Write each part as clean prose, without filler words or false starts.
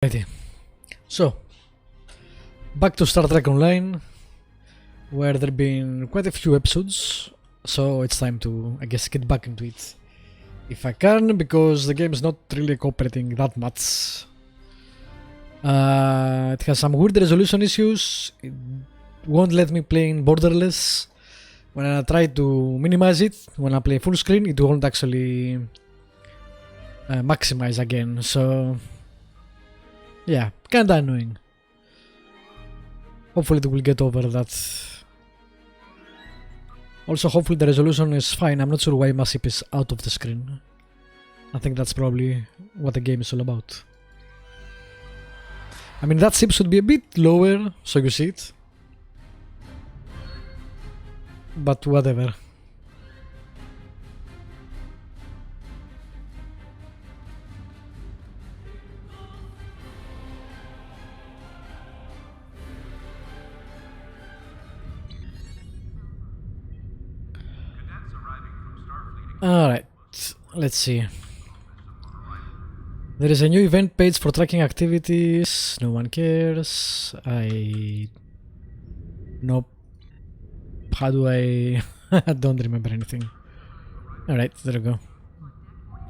Alrighty. So, back to Star Trek Online, where there have been quite a few episodes, so it's time to, I guess, get back into it. If I can, because the game is not really cooperating that much. It has some weird resolution issues, it won't let me play in borderless. When I try to minimize it, when I play full screen, it won't actually maximize again, so yeah, kinda annoying. Hopefully it will get over that. Also, hopefully the resolution is fine. I'm not sure why my ship is out of the screen. I think that's probably what the game is all about. I mean, that ship should be a bit lower, so you see it. But whatever. Alright, let's see. There is a new event page for tracking activities. No one cares. Nope. How do I... I don't remember anything. Alright, there we go.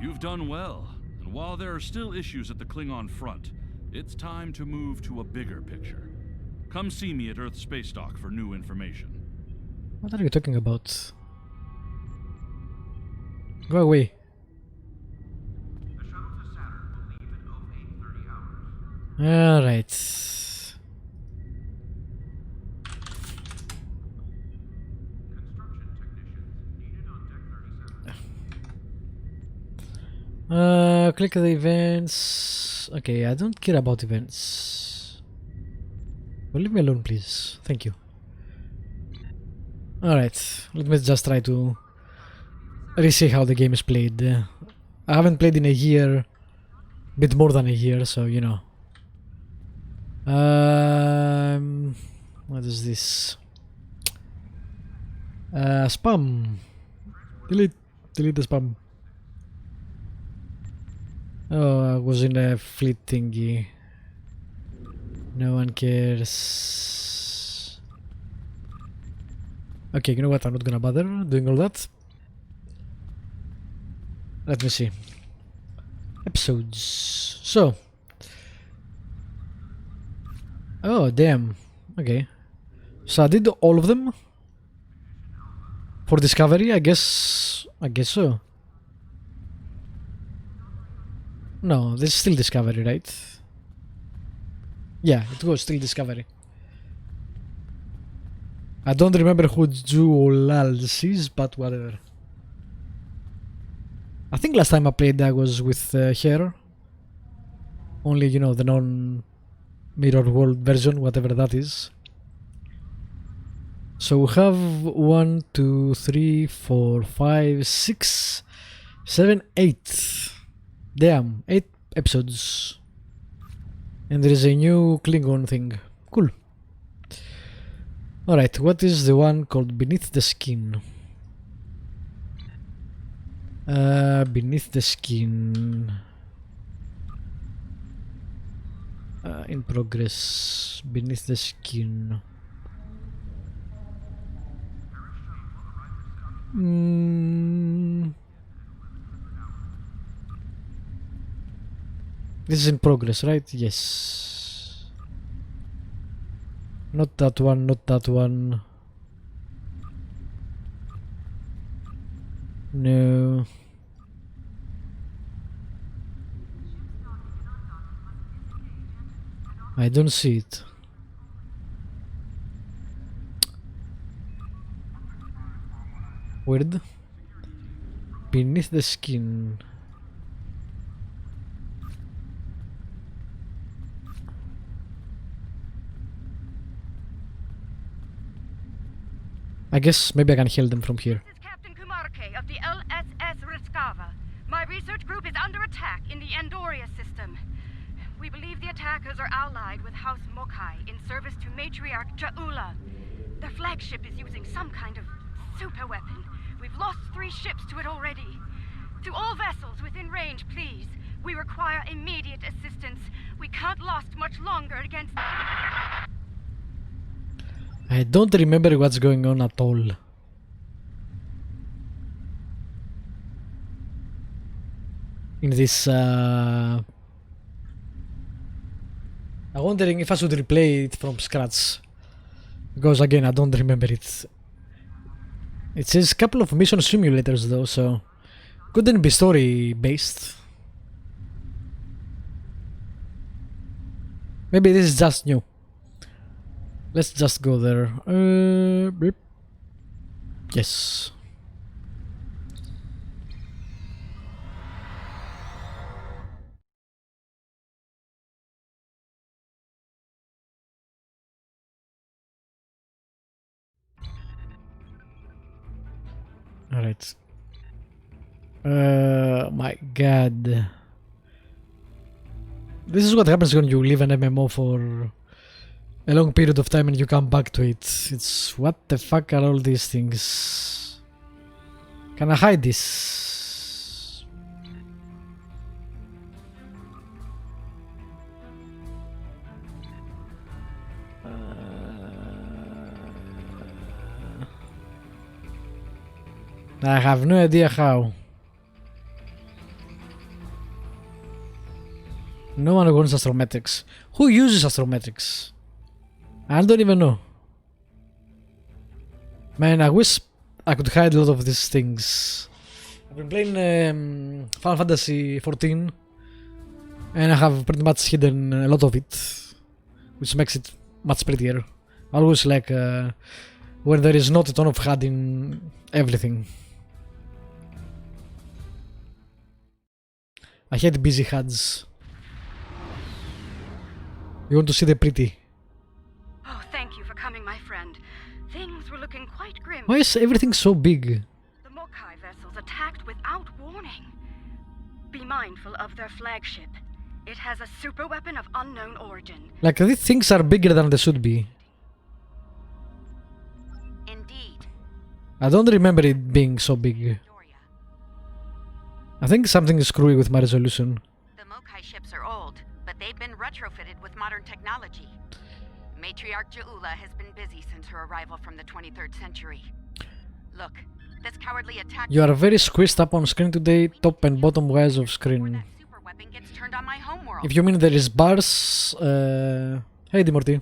You've done well. And while there are still issues at the Klingon front, it's time to move to a bigger picture. Come see me at Earth Space Dock for new information. What are you talking about? Go away. The shuttle to Saturn will leave in 0830 hours. Alright. Construction technicians needed on deck 37. Click the events. Okay, I don't care about events. Well, leave me alone, please. Thank you. Alright, let me just try to see how the game is played. I haven't played in a year, bit more than a year, so you know. What is this? Spam. Delete the spam. Oh, I was in a fleet thingy. No one cares. Okay, you know what? I'm not gonna bother doing all that. Let me see. Episodes. So. Oh, damn. Okay. So I did all of them? For Discovery? I guess so. No, this is still Discovery, right? Yeah, it was still Discovery. I don't remember who drew all else is, but whatever. I think last time I played I was with her. Only, you know, the non-mirror world version, whatever that is. So we have 1, 2, 3, 4, 5, 6, 7, 8. Damn, 8 episodes. And there is a new Klingon thing. Cool. Alright, what is the one called Beneath the Skin? Beneath the Skin. In progress. Beneath the Skin. This is in progress, right? Yes. Not that one, not that one. No. I don't see it. Weird. Beneath the Skin. I guess maybe I can heal them from here. This is Captain Kumarke of the LSS Riskava. My research group is under attack in the Andoria system. We believe the attackers are allied with House Mokai in service to Matriarch Ja'ula. Their flagship is using some kind of super weapon. We've lost 3 ships to it already. To all vessels within range, please. We require immediate assistance. We can't last much longer against... I don't remember what's going on at all. In this, I'm wondering if I should replay it from scratch. Because again, I don't remember it. It says a couple of mission simulators though, so couldn't be story based. Maybe this is just new. Let's just go there. Beep. Yes. Alright. My god. This is what happens when you leave an MMO for a long period of time and you come back to it. It's what the fuck are all these things? Can I hide this? I have no idea how. No one wants astrometrics. Who uses astrometrics? I don't even know. Man, I wish I could hide a lot of these things. I've been playing Final Fantasy XIV and I have pretty much hidden a lot of it, which makes it much prettier. I always like when there is not a ton of hiding everything. I hate busy HUDs. You want to see the pretty? Oh, thank you for coming, my friend. Things were looking quite grim. Why is everything so big? The Mokai vessels attacked without warning. Be mindful of their flagship. It has a super weapon of unknown origin. Like, these things are bigger than they should be. Indeed. I don't remember it being so big. I think something is screwy with my resolution. The Mokai ships are old, but they've been retrofitted with modern technology. Matriarch Ja'ula has been busy since her arrival from the 23rd century. Look, this cowardly attack... You are very squished up on screen today, top and bottom wise of before screen. that super weapon gets turned on my homeworld. If you mean there is bars... Hey Dimorty.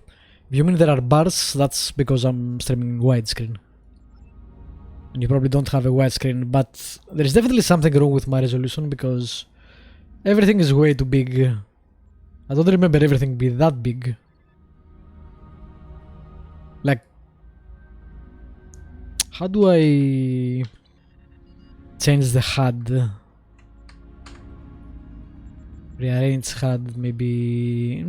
If you mean there are bars, that's because I'm streaming widescreen. And you probably don't have a widescreen, but there is definitely something wrong with my resolution because everything is way too big. I don't remember everything being that big. Like, how do I change the HUD? Rearrange HUD, maybe.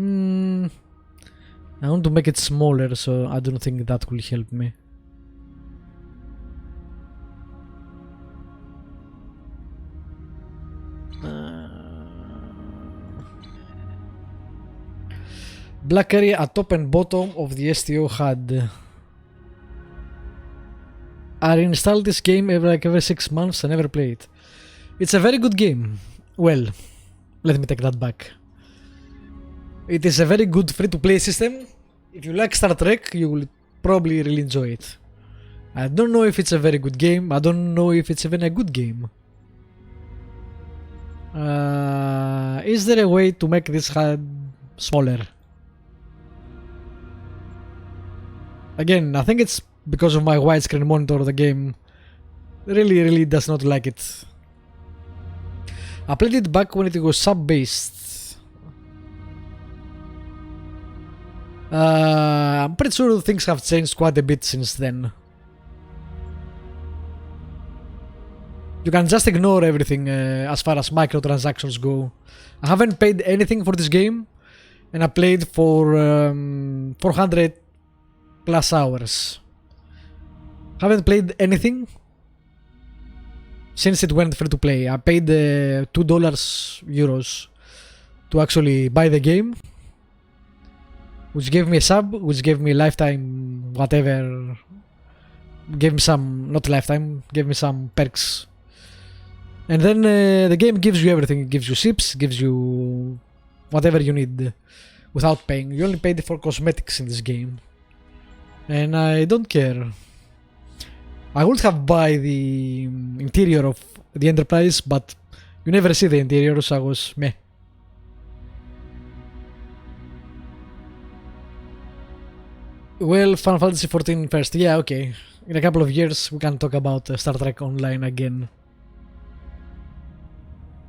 I want to make it smaller, so I don't think that will help me. Black area at top and bottom of the STO HUD. I reinstalled this game every 6 months and never play it. It's a very good game. Well, let me take that back. It is a very good free-to-play system. If you like Star Trek, you will probably really enjoy it. I don't know if it's a very good game. I don't know if it's even a good game. Is there a way to make this HUD smaller? Again, I think it's because of my widescreen monitor. The game really does not like it. I played it back when it was sub-based. I'm pretty sure things have changed quite a bit since then. You can just ignore everything as far as microtransactions go. I haven't paid anything for this game, and I played for 400 plus hours. Haven't played anything since it went free to play. I paid €2 to actually buy the game, which gave me a sub, which gave me lifetime whatever, gave me some, not lifetime, gave me some perks. And then the game gives you everything. It gives you ships, gives you whatever you need without paying. You only paid for cosmetics in this game, and I don't care. I would have buy the interior of the Enterprise, but you never see the interior, so I was meh. Well, Final Fantasy XIV first. Yeah, okay. In a couple of years, we can talk about Star Trek Online again.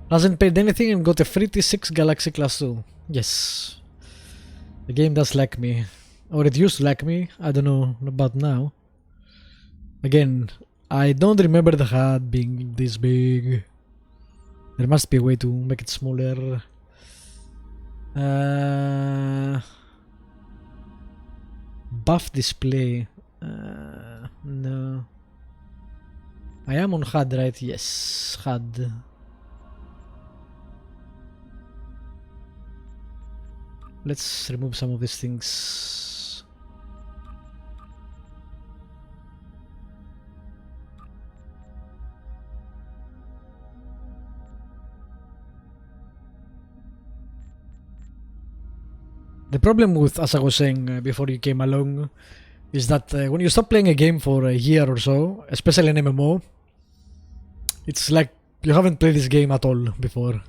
Hasn't paid anything and got a free T6 Galaxy Class 2. Yes. The game does like me. Or it used to like me. I don't know about now. Again, I don't remember the HUD being this big. There must be a way to make it smaller. Buff display. No. I am on HUD, right? Yes, HUD. Let's remove some of these things. The problem with, as I was saying before you came along, is that when you stop playing a game for a year or so, especially an MMO, it's like you haven't played this game at all before.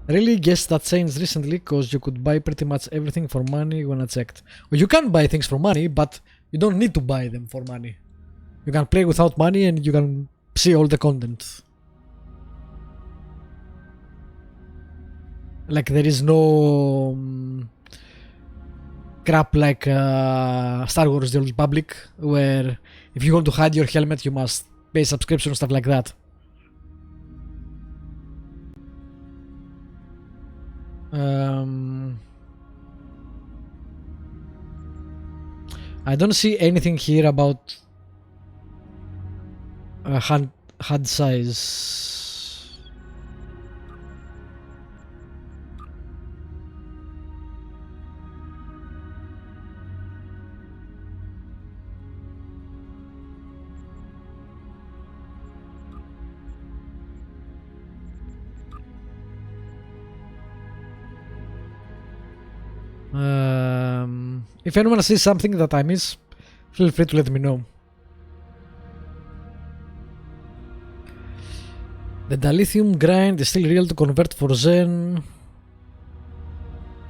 I really guess that changed recently, because you could buy pretty much everything for money when I checked. Well, you can buy things for money, but you don't need to buy them for money. You can play without money and you can see all the content. Like, there is no crap like Star Wars The Old Republic, where if you want to hide your helmet you must pay subscription, stuff like that. I don't see anything here about HUD size. If anyone sees something that I miss, feel free to let me know. The dilithium grind is still real to convert for Zen.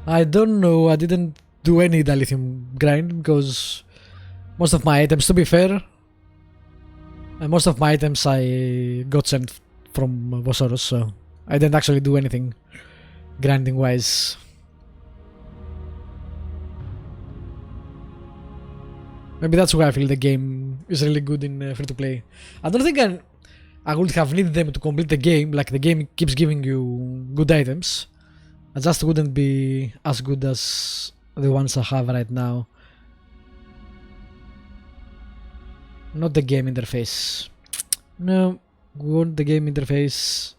I don't know, I didn't do any dilithium grind because most of my items, to be fair, most of my items I got sent from Vosaurus, so I didn't actually do anything grinding wise. Maybe that's why I feel the game is really good in free to play. I don't think I would have needed them to complete the game, like the game keeps giving you good items. I just wouldn't be as good as the ones I have right now. Not the game interface. No, we want the game interface.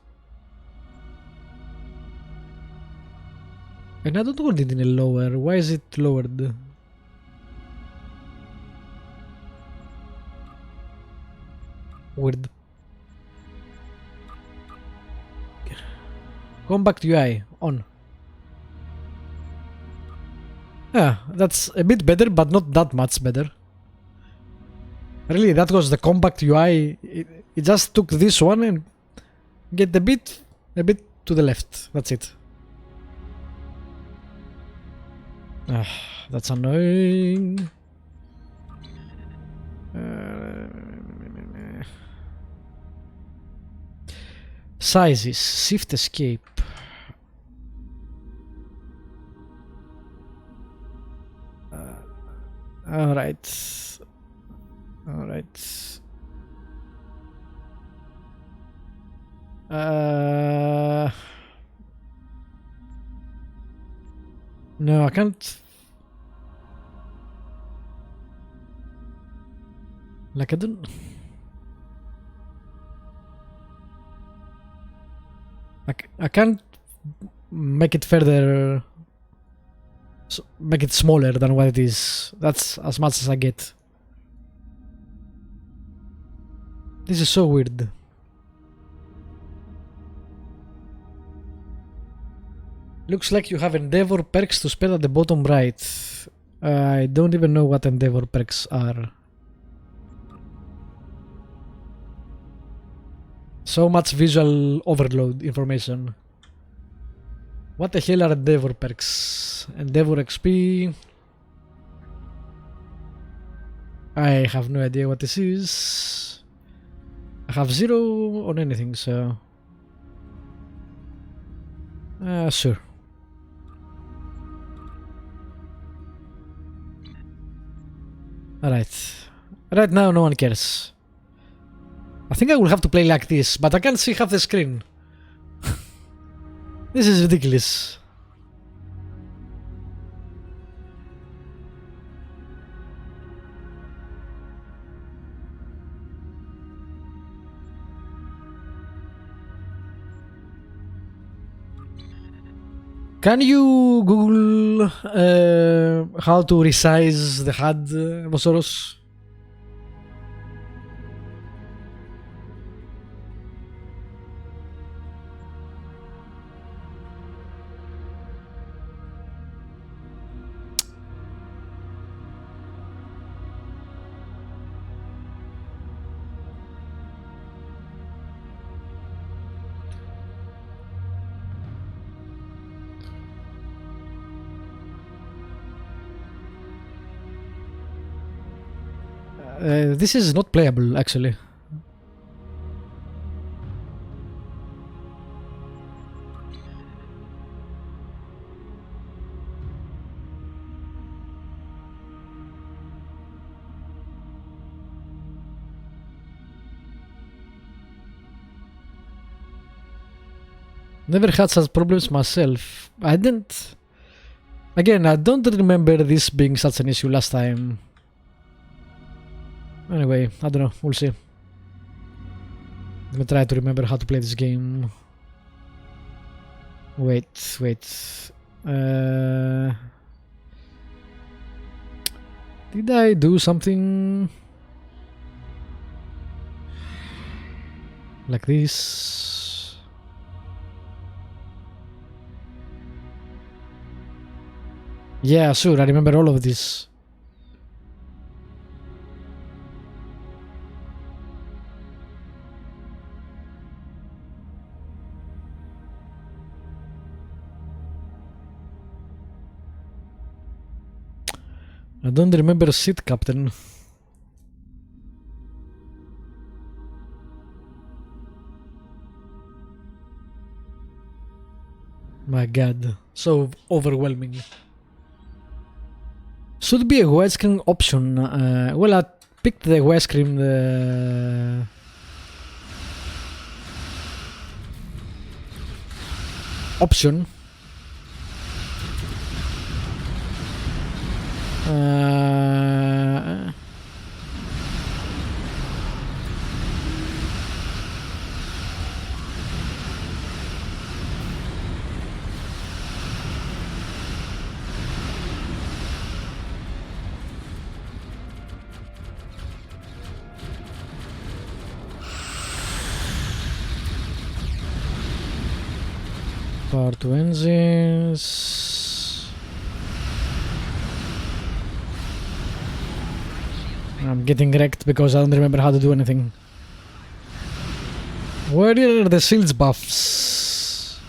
And I don't want it in a lower. Why is it lowered? Weird. Compact UI on. Yeah, that's a bit better, but not that much better. Really, that was the compact UI. It just took this one and get a bit to the left. That's it. That's annoying. Sizes, shift escape. Alright. No, I can't. Like, I don't. I can't make it further, make it smaller than what it is. That's as much as I get. This is so weird. Looks like you have Endeavor perks to spell at the bottom right. I don't even know what Endeavor perks are. So much visual overload information. What the hell are Endeavor perks? Endeavor XP. I have no idea what this is. I have 0 on anything, so... sure. Alright. Right now no one cares. I think I will have to play like this, but I can't see half the screen. This is ridiculous. Can you Google how to resize the HUD, Vosoros? This is not playable, actually. Never had such problems myself. I didn't... Again, I don't remember this being such an issue last time. Anyway, I don't know, we'll see. Let me try to remember how to play this game. Wait. Did I do something like this? Yeah, sure, I remember all of this. I don't remember shit, Captain. My god, so overwhelming. Should be a widescreen option. Well, I picked the widescreen option. Power to engines. I'm getting wrecked because I don't remember how to do anything. Where are the shields buffs?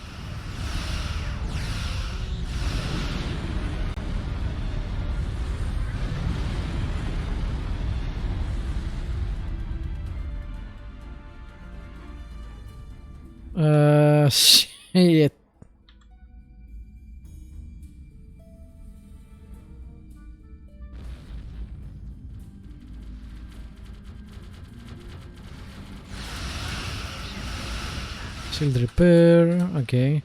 Shit. Shield repair, okay.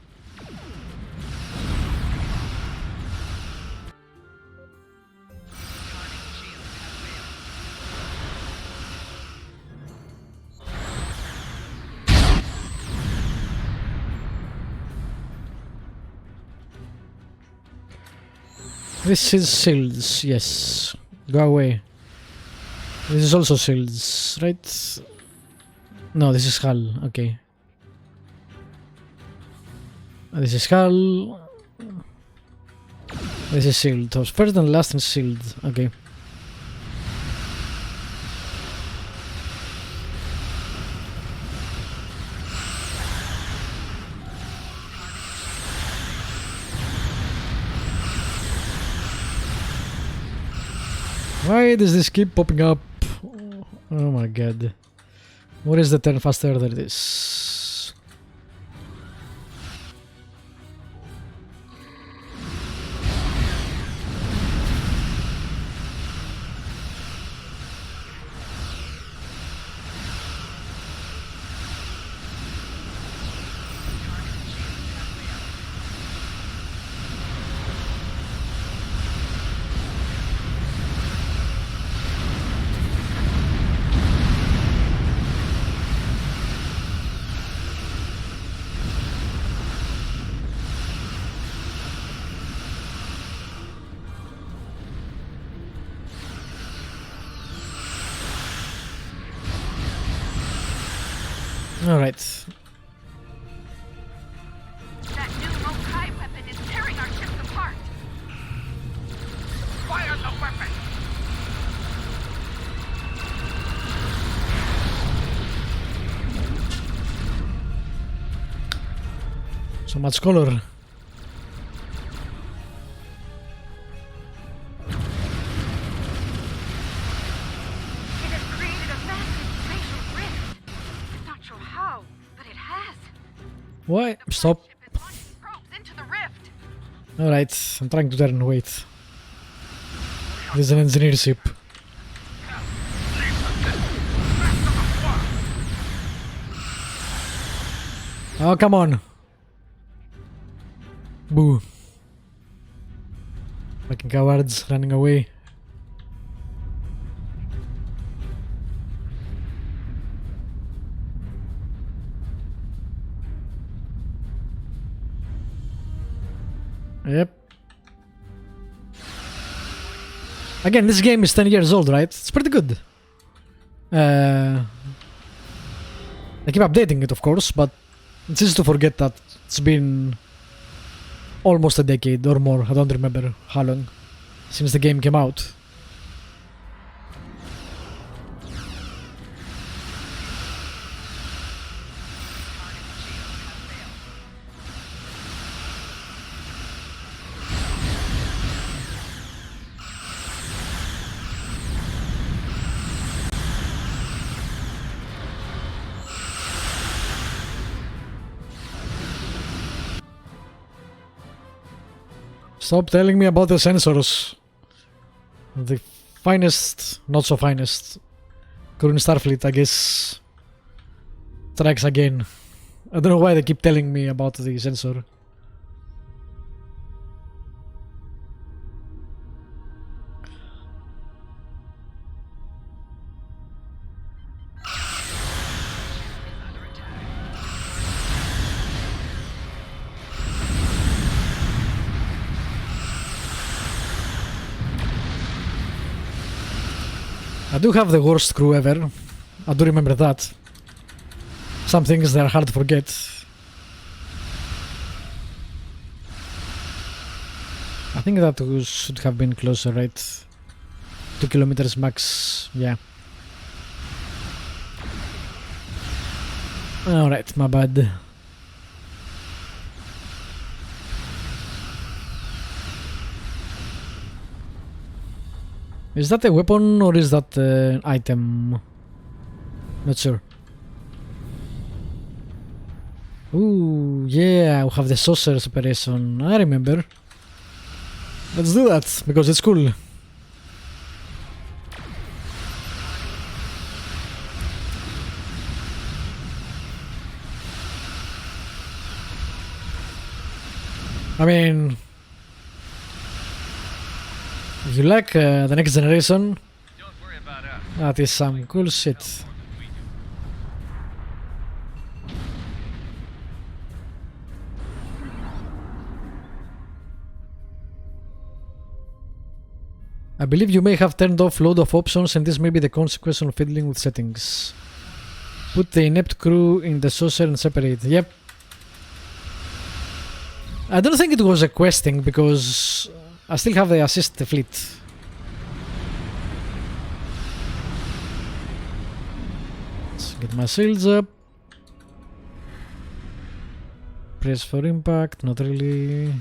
This is shields, yes. Go away. This is also shields, right? No, this is hull, okay. This is hull. This is sealed. So first and last and sealed. Okay. Why does this keep popping up? Oh my god. What is the turn faster? There it is. Alright. That new Mokai weapon is tearing our ships apart. Fire the weapon! So much color. It has created a massive spatial rift. Not sure how, but it has. Why? Stop. Ship is launching probes into the rift. Alright, I'm trying to turn. Wait. This is an engineer ship. Oh, come on. Boo. Fucking cowards running away. Yep. Again, this game is 10 years old, right? It's pretty good. They keep updating it, of course, but it's easy to forget that it's been almost a decade or more. I don't remember how long since the game came out. Stop telling me about the sensors. The finest, not so finest, crew in Starfleet, I guess, strikes again. I don't know why they keep telling me about the sensor. I do have the worst crew ever. I do remember that. Some things that are hard to forget. I think that should have been closer, right? 2 kilometers max, yeah. Alright, my bad. Is that a weapon or is that an item? Not sure. Ooh, yeah, we have the saucer separation. I remember. Let's do that because it's cool. I mean, if you like the next generation, that is some cool shit. I believe you may have turned off load of options and this may be the consequence of fiddling with settings. Put the inept crew in the saucer and separate. Yep. I don't think it was a quest thing because I still have the assist fleet. Let's get my shields up. Press for impact, not really.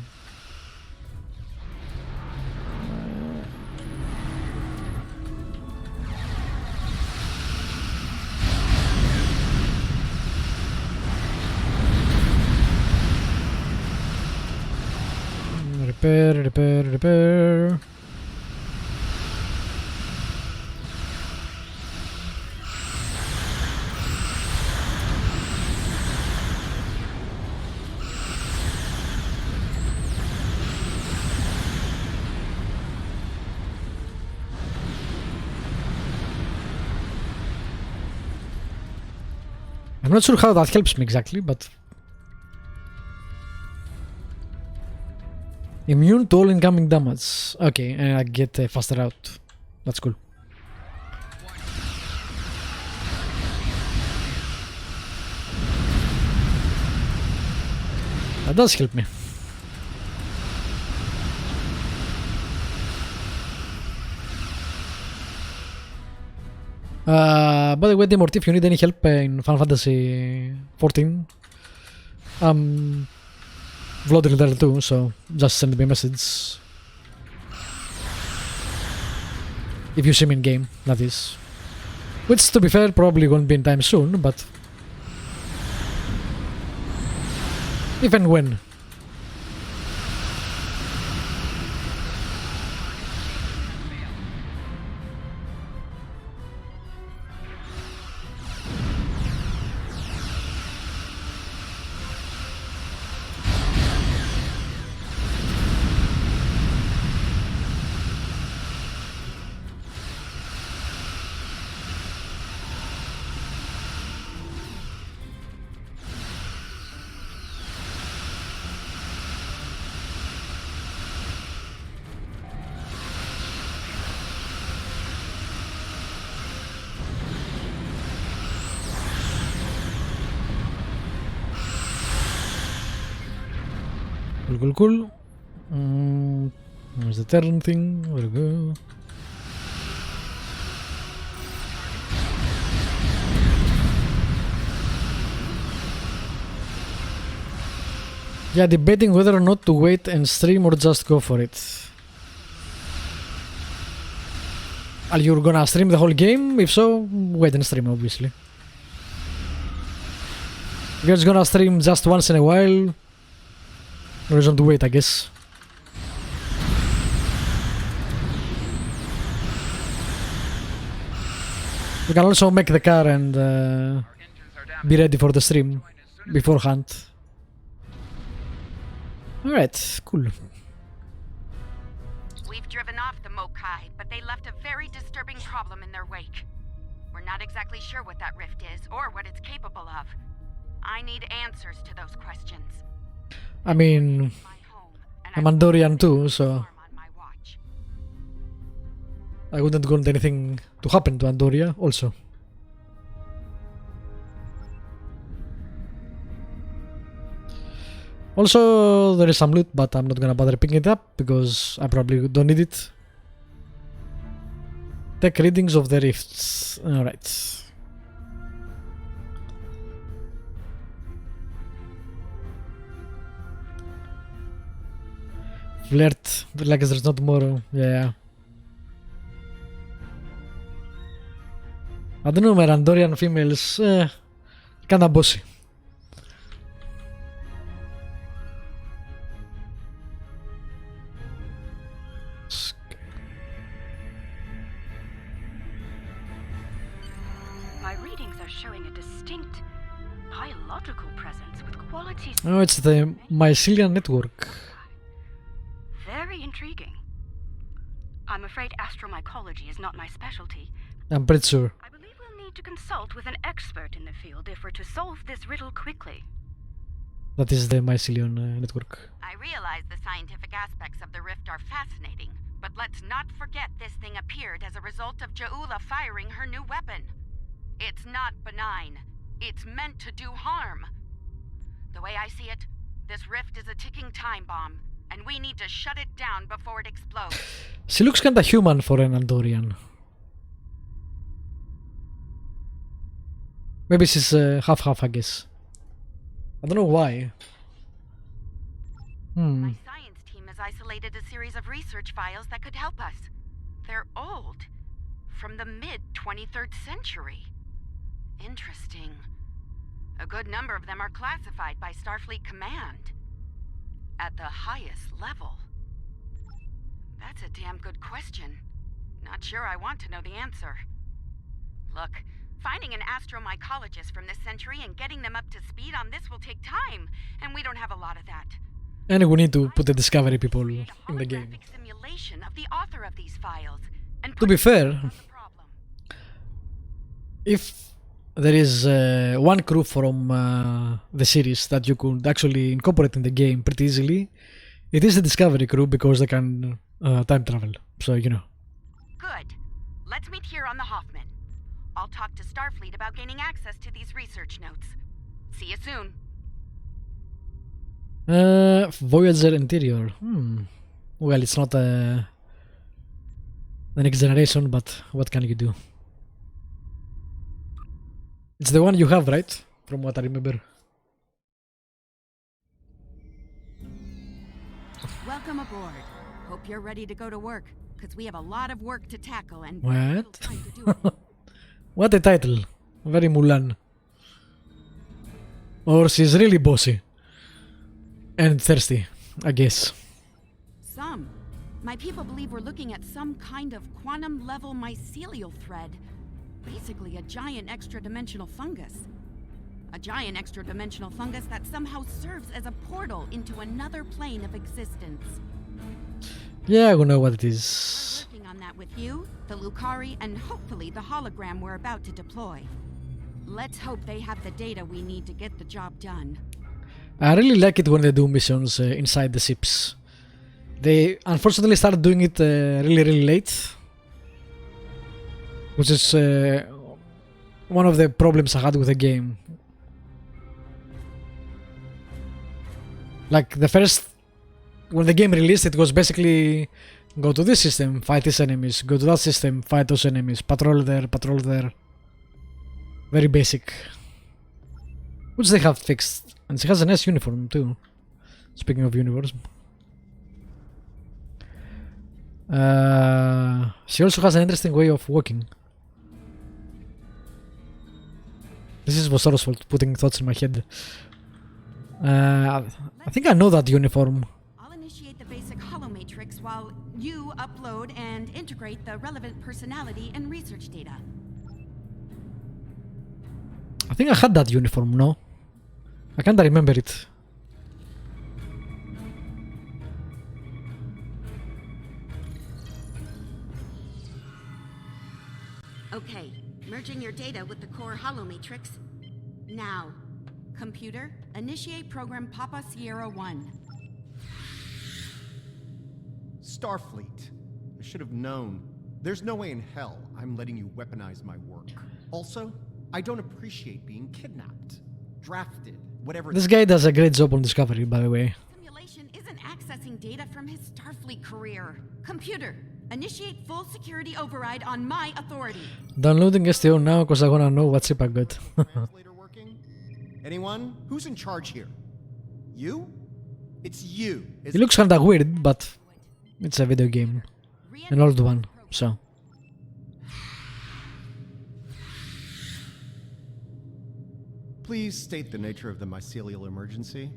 Repair. I'm not sure how that helps me exactly, but immune to all incoming damage. Okay, and I get a faster out. That's cool. That does help me. By the way, Demort, if you need any help in Final Fantasy 14, vlogging there too, so just send me a message. If you see me in game, that is. Which, to be fair, probably won't be in time soon, but if and when. Cool. There's the turn thing. Where to go? Yeah, debating whether or not to wait and stream or just go for it. Are you gonna stream the whole game? If so, wait and stream, obviously. If you're just gonna stream just once in a while, no reason to wait, I guess. You can also make the car and be ready for the stream beforehand. Alright, cool. We've driven off the Mokai, but they left a very disturbing problem in their wake. We're not exactly sure what that rift is or what it's capable of. I need answers to those questions. I mean, I'm Andorian too, so I wouldn't want anything to happen to Andoria also. Also, there is some loot, but I'm not gonna bother picking it up because I probably don't need it. Tech readings of the rifts. Alright. Flirt, like there's not tomorrow. Yeah. I don't know, my Andorian females, kinda bossy. My readings are showing a distinct biological presence with qualities. Oh, it's the mycelial network. Very intriguing. I'm afraid astromycology is not my specialty. I'm pretty sure. I believe we'll need to consult with an expert in the field if we're to solve this riddle quickly. That is the mycelial network. I realize the scientific aspects of the rift are fascinating, but let's not forget this thing appeared as a result of Ja'ula firing her new weapon. It's not benign. It's meant to do harm. The way I see it, This rift is a ticking time bomb, and we need to shut it down before it explodes. She looks kinda human for an Andorian. Maybe she's half-half, I guess. I don't know why. My science team has isolated a series of research files that could help us. They're old. From the mid-23rd century. Interesting. A good number of them are classified by Starfleet Command. At the highest level. That's a damn good question. Not sure I want to know the answer. Look, finding an astromycologist from this century and getting them up to speed on this will take time, and we don't have a lot of that. And we need to put the Discovery people in the game. Simulation of the author of these files. And To be fair, if there is one crew from the series that you could actually incorporate in the game pretty easily, it is the Discovery crew because they can time travel. So, you know. Good. Let's meet here on the Hoffman. I'll talk to Starfleet about gaining access to these research notes. See you soon. Voyager interior. Well, it's not the next generation, but what can you do? It's the one you have, right? From what I remember. Welcome aboard. Hope you're ready to go to work, because we have a lot of work to tackle and What? little time to do it. What a title. Very Mulan. Or she's really bossy. And thirsty, I guess. Some. My people believe we're looking at some kind of quantum-level mycelial thread. Basically a giant extra-dimensional fungus. A giant extra-dimensional fungus that somehow serves as a portal into another plane of existence. Yeah, I know what it is. Working on that with you, the Lucari, and hopefully the hologram we're about to deploy. Let's hope they have the data we need to get the job done. I really like it when they do missions inside the ships. They unfortunately started doing it really late, which is one of the problems I had with the game. Like the first, when the game released, it was basically go to this system, fight these enemies, go to that system, fight those enemies, patrol there, patrol there. Very basic. Which they have fixed. And she has a nice uniform too. Speaking of uniforms. She also has an interesting way of walking. This is Vosaro's fault, putting thoughts in my head. I think I know that uniform. I'll initiate the basic holomatrix while you upload and integrate the relevant personality and research data. I think I had that uniform, no? I can't remember it. Okay, merging your data with the core holomatrix. Now, computer, initiate program Papa Sierra 1. Starfleet. I should have known. There's no way in hell I'm letting you weaponize my work. Also, I don't appreciate being kidnapped, drafted, whatever. This guy does a great job on Discovery, by the way. Simulation isn't accessing data from his Starfleet career. Computer, initiate full security override on my authority. Downloading STO now because I wanna know what ship I got. Translator working? Anyone? Who's in charge here? You? It's you. It looks kinda weird, but it's a video game. An old one, so. Please state the nature of the mycelial emergency.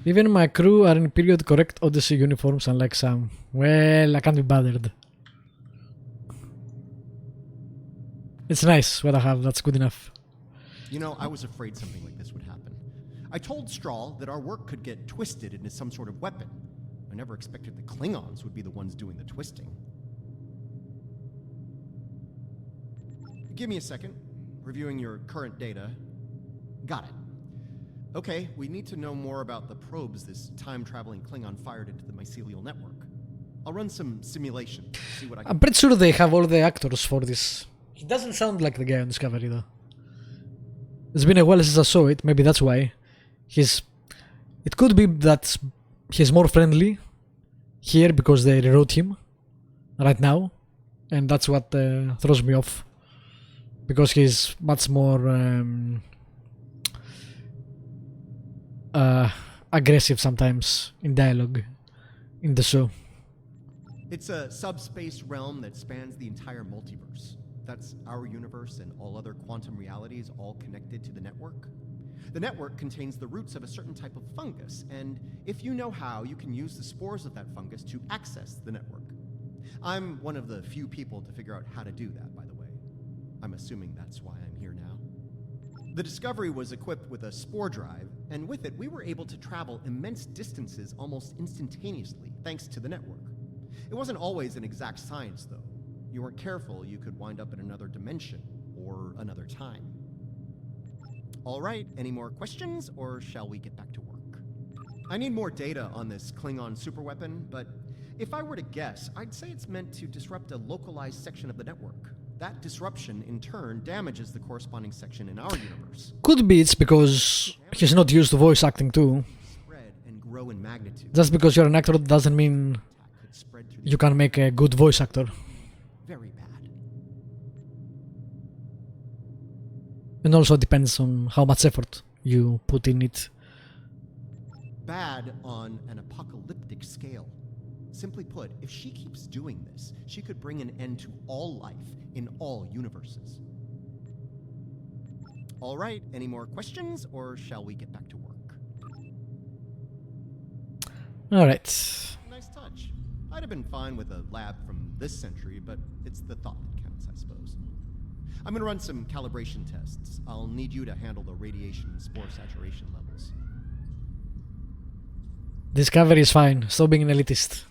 Even my crew are in period correct Odyssey uniforms, unlike some. Well, I can't be bothered. It's nice what I have, that's good enough. You know, I was afraid something like this would happen. I told Strahl that our work could get twisted into some sort of weapon. I never expected the Klingons would be the ones doing the twisting. Give me a second. Reviewing your current data. Got it. Okay, we need to know more about the probes this time-traveling Klingon fired into the mycelial network. I'll run some simulation, see what I can... I'm pretty sure they have all the actors for this He doesn't sound like the guy on Discovery though. It's been a while since I saw it, maybe that's why. It could be that he's more friendly here because they rewrote him right now, and that's what throws me off. Because he's much more aggressive sometimes in dialogue in the show. It's a subspace realm that spans the entire multiverse. That's our universe and all other quantum realities all connected to the network. The network contains the roots of a certain type of fungus, and if you know how, you can use the spores of that fungus to access the network. I'm one of the few people to figure out how to do that, by the way. I'm assuming that's why I'm here now. The Discovery was equipped with a spore drive, and with it, we were able to travel immense distances almost instantaneously, thanks to the network. It wasn't always an exact science, though. You weren't careful, you could wind up in another dimension, or another time. All right, any more questions, or shall we get back to work? I need more data on this Klingon superweapon, but if I were to guess, I'd say it's meant to disrupt a localized section of the network. That disruption, in turn, damages the corresponding section in our universe. Could be it's because he's not used to voice acting too. Spread and grow in magnitude. Just because you're an actor doesn't mean Could spread through the you can make a good voice actor. very bad. And also depends on how much effort you put in it. Bad on an apocalyptic scale. Simply put, if she keeps doing this, she could bring an end to all life in all universes. All right, any more questions, or shall we get back to work? Alright. Nice touch. I'd have been fine with a lab from this century, but it's the thought that counts, I suppose. I'm gonna run some calibration tests. I'll need you to handle the radiation and spore saturation levels. Discovery is fine. Stop being an elitist.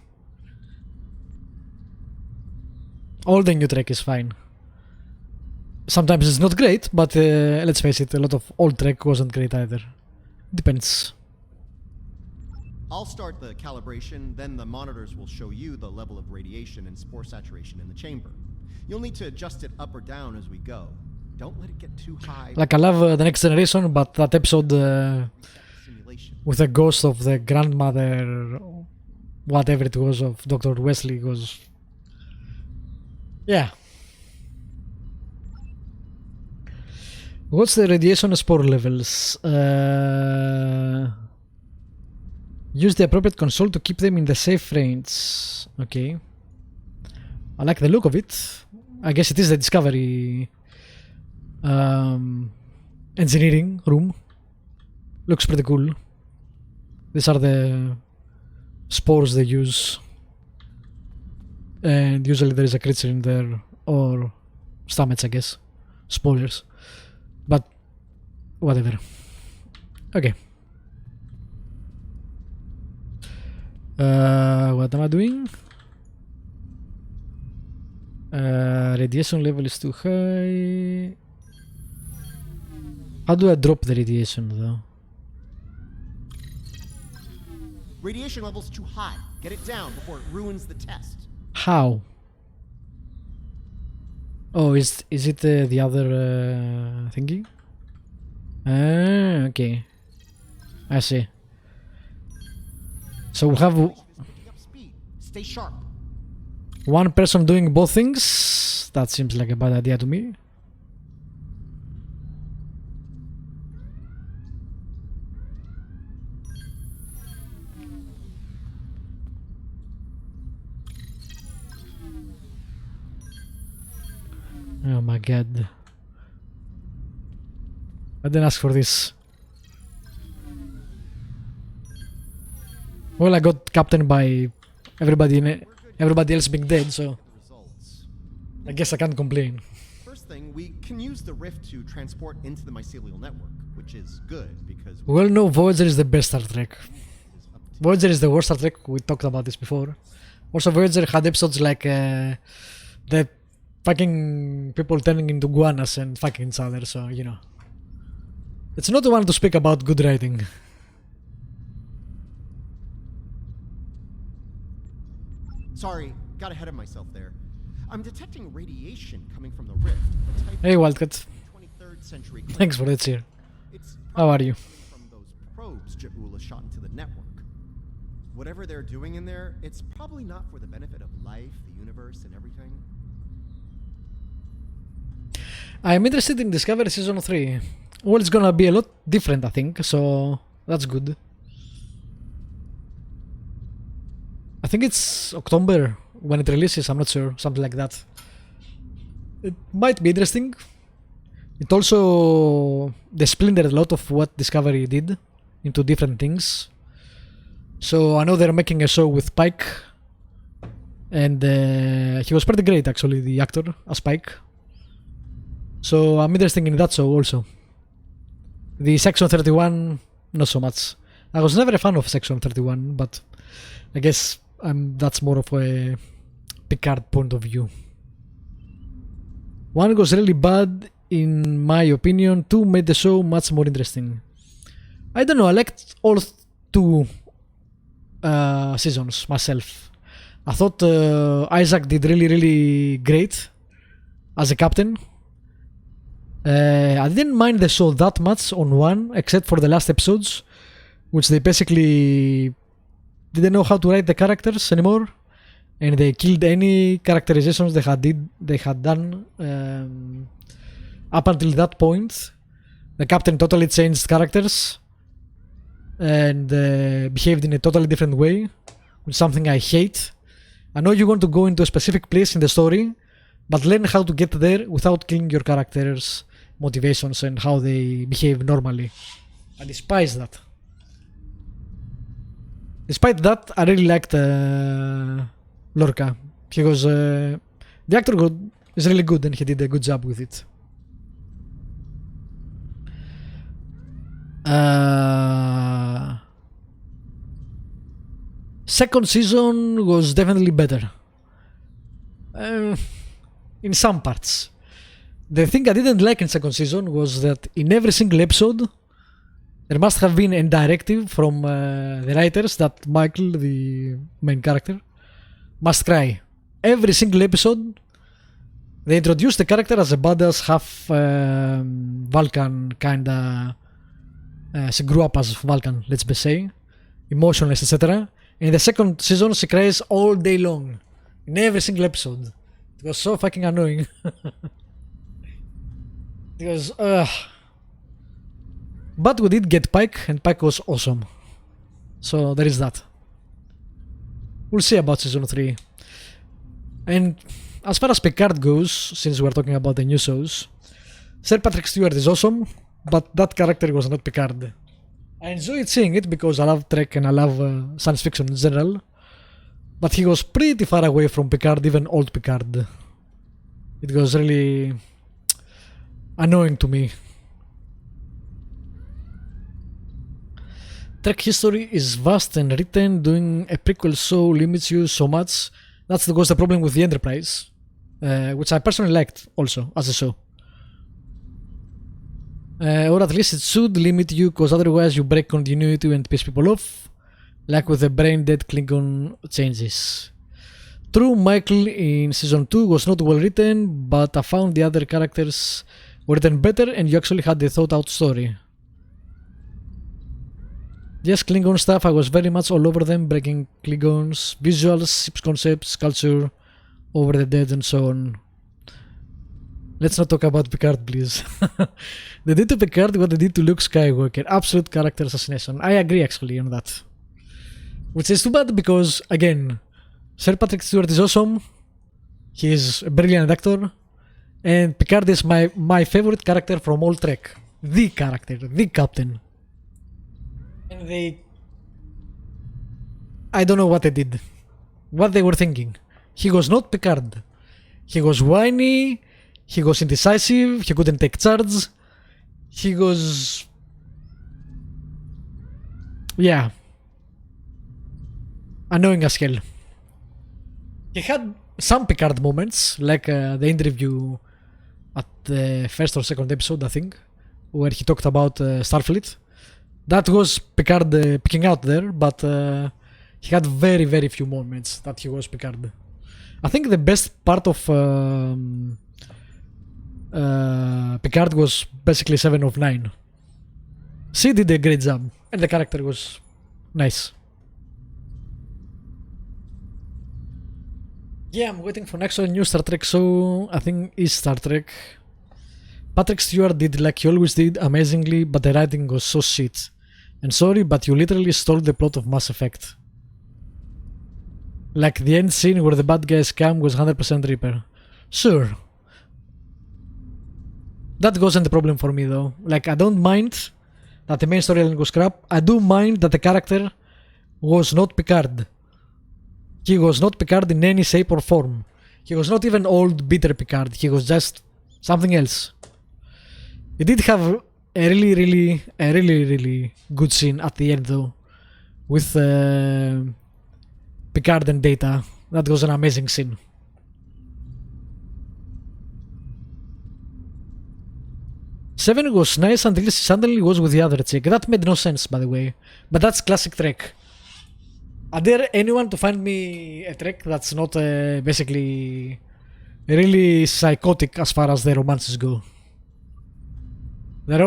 All the new Trek is fine. Sometimes it's not great, but let's face it, a lot of old Trek wasn't great either. Depends. I'll start the calibration, then the monitors will show you the level of radiation and spore saturation in the chamber. You'll need to adjust it up or down as we go. Don't let it get too high. Like, I love The Next Generation, but that episode Simulation. with the ghost of the grandmother, whatever it was, of Dr. Wesley was... Yeah. What's the radiation spore levels? Use the appropriate console to keep them in the safe range. Okay. I like the look of it. I guess it is the Discovery engineering room. Looks pretty cool. These are the spores they use. And usually there is a creature in there, or stamets, I guess. Spoilers. But whatever. Okay. What am I doing? Radiation level is too high. How do I drop the radiation though? Radiation level's too high. Get it down before it ruins the test. How? Oh, is it the other thingy? Ah, okay. I see. So we'll have Picking up speed. Stay sharp. one person doing both things. That seems like a bad idea to me. Oh my god. I didn't ask for this. Well, I got captained by everybody else being dead, so Results. I guess I can't complain. First thing, we can use the rift to transport into the mycelial network, which is good because Well, no, Voyager is the best Star Trek. Voyager is the worst Star Trek. We talked about this before. Also, Voyager had episodes like the fucking people turning into guanas and fucking each other, so, you know. It's not the one to speak about good writing. Sorry, got ahead of myself there. I'm detecting radiation coming from the rift. A type Hey, Wildcat. 23rd century. Thanks for the cheer. It's How are you? coming from those probes Ja'ula shot into the network. Whatever they're doing in there, it's probably not for the benefit of life, the universe, and everything. I'm interested in Discovery Season 3. Well, it's gonna be a lot different, I think, so that's good. I think it's October when it releases, I'm not sure, something like that. It might be interesting. It also, they splintered a lot of what Discovery did into different things. So I know they're making a show with Pike, and he was pretty great actually, the actor as Pike. So I'm interested in that show also. The Section 31, not so much. I was never a fan of Section 31, but I guess that's more of a Picard point of view. 1 was really bad in my opinion, 2 made the show much more interesting. I don't know, I liked all 2 seasons myself. I thought Isaac did really great as a captain. I didn't mind the show that much on 1, except for the last episodes, which they basically didn't know how to write the characters anymore, and they killed any characterizations they had done up until that point. The captain totally changed characters and behaved in a totally different way, which is something I hate. I know you want to go into a specific place in the story, but learn how to get there without killing your characters' motivations and how they behave normally. I despise that. Despite that, I really liked Lorca. He was the actor is really good and he did a good job with it. Second season was definitely better. In some parts. The thing I didn't like in second season was that in every single episode there must have been a directive from the writers that Michael, the main character, must cry. Every single episode they introduced the character as a badass, half Vulcan kinda. She grew up as Vulcan, let's be say, emotionless, etc. In the second season she cries all day long in every single episode. It was so fucking annoying. It was but we did get Pike, and Pike was awesome. So there is that. We'll see about season 3. And as far as Picard goes, since we're talking about the new shows, Sir Patrick Stewart is awesome, but that character was not Picard. I enjoyed seeing it because I love Trek and I love science fiction in general, but he was pretty far away from Picard, even old Picard. It was really annoying to me. Trek history is vast and written. Doing a prequel show limits you so much. That's the problem with the Enterprise, which I personally liked also as a show. Or at least it should limit you, because otherwise you break continuity and piss people off, like with the brain dead Klingon changes. True, Michael in season 2 was not well written, but I found the other characters were written better and you actually had a thought out story. Yes, Klingon stuff, I was very much all over them, breaking Klingons, visuals, ships concepts, culture, over the dead and so on. Let's not talk about Picard, please. They did to Picard what they did to Luke Skywalker. Absolute character assassination. I agree actually on that. Which is too bad because, again, Sir Patrick Stewart is awesome. He is a brilliant actor. And Picard is my favorite character from all Trek. The character, the captain. And I don't know what they did. What they were thinking. He was not Picard. He was whiny. He was indecisive. He couldn't take charge. He was... yeah. Annoying as hell. He had some Picard moments, like the interview at the first or second episode, I think, where he talked about Starfleet. That was Picard picking out there, but he had very few moments that he was Picard. I think the best part of Picard was basically 7 of 9. She did a great job, and the character was nice. Yeah, I'm waiting for next new Star Trek show. I think is Star Trek. Patrick Stewart did like he always did amazingly, but the writing was so shit. And sorry, but you literally stole the plot of Mass Effect. Like the end scene where the bad guys come was 100% Reaper. Sure. That wasn't the problem for me though. Like I don't mind that the main storyline was crap. I do mind that the character was not Picard. He was not Picard in any shape or form. He was not even old bitter Picard. He was just something else. He did have a really good scene at the end though, with Picard and Data. That was an amazing scene. Seven was nice until he suddenly was with the other chick. That made no sense, by the way. But that's classic Trek. I dare anyone to find me a Trek that's not basically really psychotic as far as the romances go. They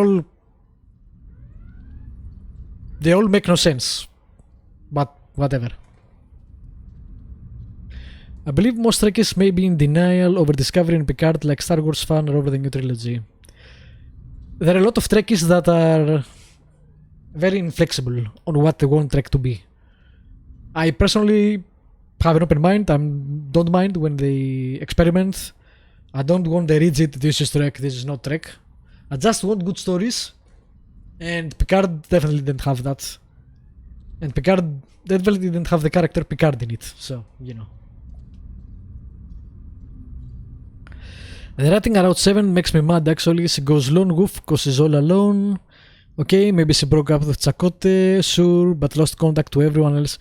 all make no sense. But whatever. I believe most Trekkies may be in denial over Discovery and Picard like Star Wars fan or over the new trilogy. There are a lot of Trekkies that are very inflexible on what they want Trek to be. I personally have an open mind. I don't mind when they experiment. I don't want the rigid, this is Trek, this is not Trek. I just want good stories. And Picard definitely didn't have that. And Picard definitely didn't have the character Picard in it. So, you know. The writing around 7 makes me mad actually. She goes lone wolf because she's all alone. Okay, maybe she broke up with Chakotay, sure, but lost contact to everyone else.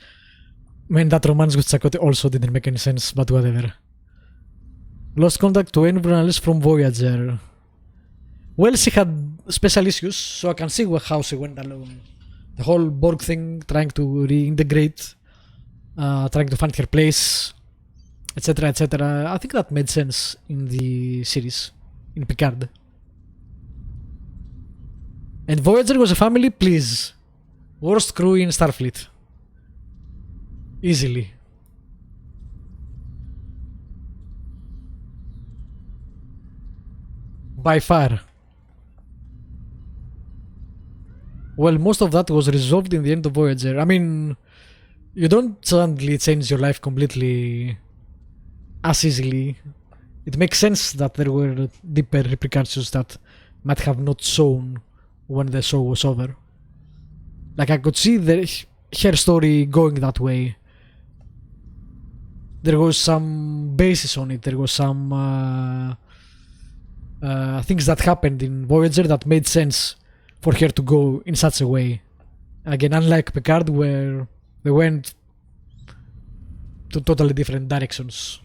Man, that romance with Chakotay also didn't make any sense, but whatever. Lost contact to everyone else from Voyager. Well, she had special issues, so I can see how she went alone. The whole Borg thing, trying to reintegrate, trying to find her place, etc, etc. I think that made sense in the series, in Picard. And Voyager was a family, please. Worst crew in Starfleet. Easily. By far. Well, most of that was resolved in the end of Voyager. I mean, you don't suddenly change your life completely as easily. It makes sense that there were deeper repercussions that might have not shown when the show was over. Like I could see her story going that way. There was some basis on it. There was some things that happened in Voyager that made sense for her to go in such a way. Again, unlike Picard, where they went to totally different directions.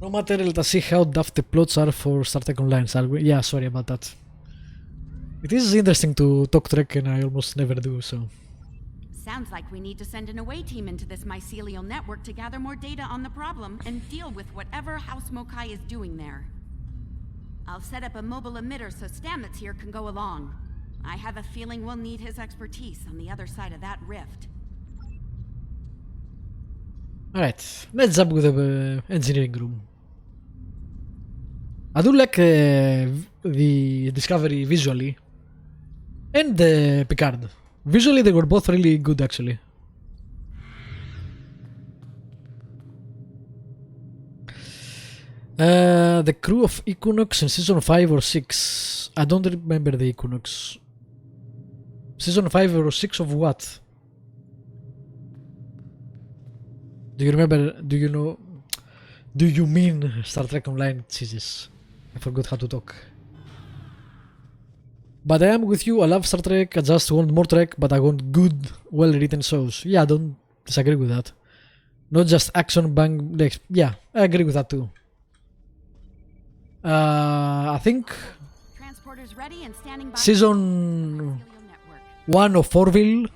No matter, let us see how daft the plots are for Star Trek Online. Yeah, sorry about that. It is interesting to talk Trek and I almost never do, so... Sounds like we need to send an away team into this mycelial network to gather more data on the problem and deal with whatever House Mokai is doing there. I'll set up a mobile emitter so Stamets here can go along. I have a feeling we'll need his expertise on the other side of that rift. Alright, let's jump with the engineering room. I do like the Discovery visually and Picard. Visually they were both really good actually. The crew of Equinox in season 5 or 6. I don't remember the Equinox. Season 5 or 6 of what? Do you remember, do you know, do you mean Star Trek Online? Jesus, I forgot how to talk. But I am with you, I love Star Trek, I just want more Trek, but I want good, well-written shows. Yeah, I don't disagree with that. Not just action bang, like, yeah, I agree with that too. I think season 1 of Orville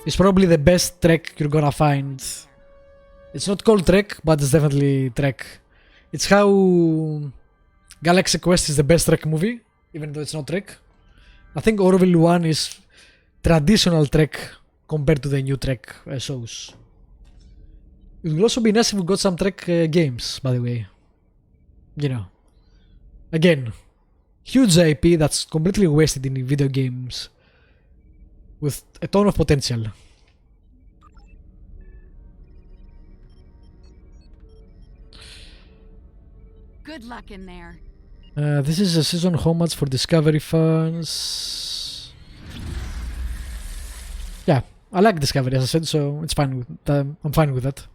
is probably the best Trek you're gonna find. It's not called Trek, but it's definitely Trek. It's how Galaxy Quest is the best Trek movie, even though it's not Trek. I think Orville 1 is traditional Trek compared to the new Trek shows. It would also be nice if we got some Trek games, by the way. You know. Again, huge IP that's completely wasted in video games with a ton of potential. Good luck in there. This is a season homage for Discovery fans. Yeah, I like Discovery as I said, so it's fine with I'm fine with that.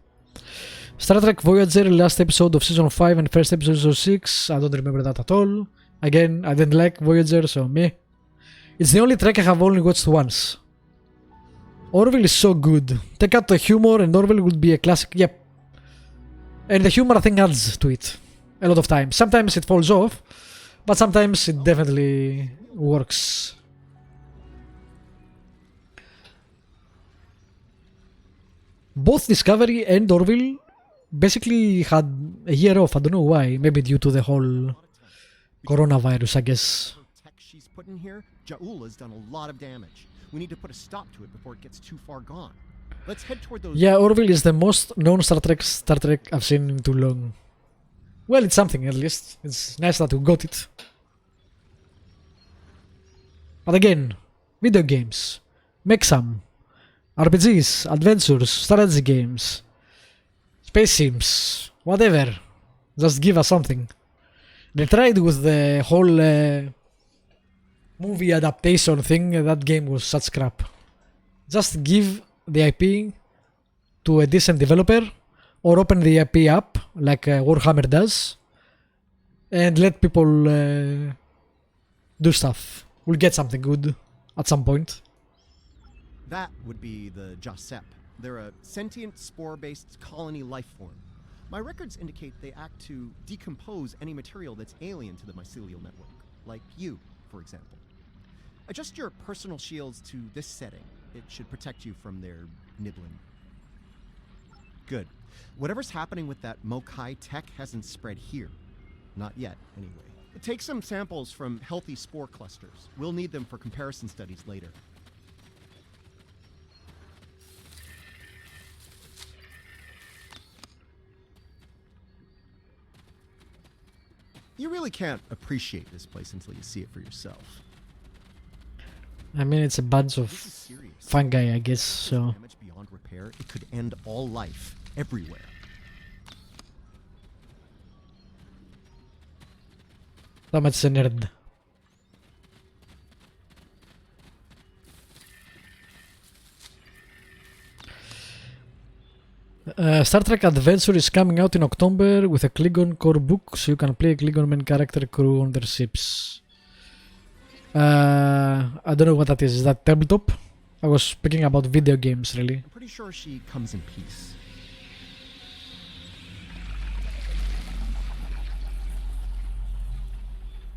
Star Trek Voyager, last episode of season 5 and first episode of season 6. I don't remember that at all. Again, I didn't like Voyager, so meh. It's the only Trek I have only watched once. Orville is so good. Take out the humor and Orville would be a classic, yep. And the humor I think adds to it. A lot of times. Sometimes it falls off, but sometimes it definitely works. Both Discovery and Orville basically had a year off. I don't know why. Maybe due to the whole coronavirus, I guess. Tech she's put in here, Ja'ula's done a lot of damage. We need to put a stop to it before it gets too far gone. Let's head toward those. Yeah, Orville is the most known Star Trek I've seen in too long. Well, it's something at least. It's nice that we got it. But again, video games. Make some. RPGs, adventures, strategy games, space sims, whatever. Just give us something. They tried with the whole movie adaptation thing. That game was such crap. Just give the IP to a decent developer or open the IP up like Warhammer does and let people do stuff. We'll get something good at some point. That would be the Jasep. They're a sentient, spore-based colony life form. My records indicate they act to decompose any material that's alien to the mycelial network, like you, for example. Adjust your personal shields to this setting. It should protect you from their nibbling. Good. Whatever's happening with that Mokai tech hasn't spread here. Not yet, anyway. Take some samples from healthy spore clusters. We'll need them for comparison studies later. You really can't appreciate this place until you see it for yourself. I mean, it's a bunch of This is serious. fungi, I guess, so... Damage beyond repair, it could end all life, everywhere. Thomas is a nerd. Star Trek Adventure is coming out in October with a Klingon core book, so you can play a Klingon main character crew on their ships. I don't know what that is. Is that tabletop? I was speaking about video games, really. I'm pretty sure she comes in peace.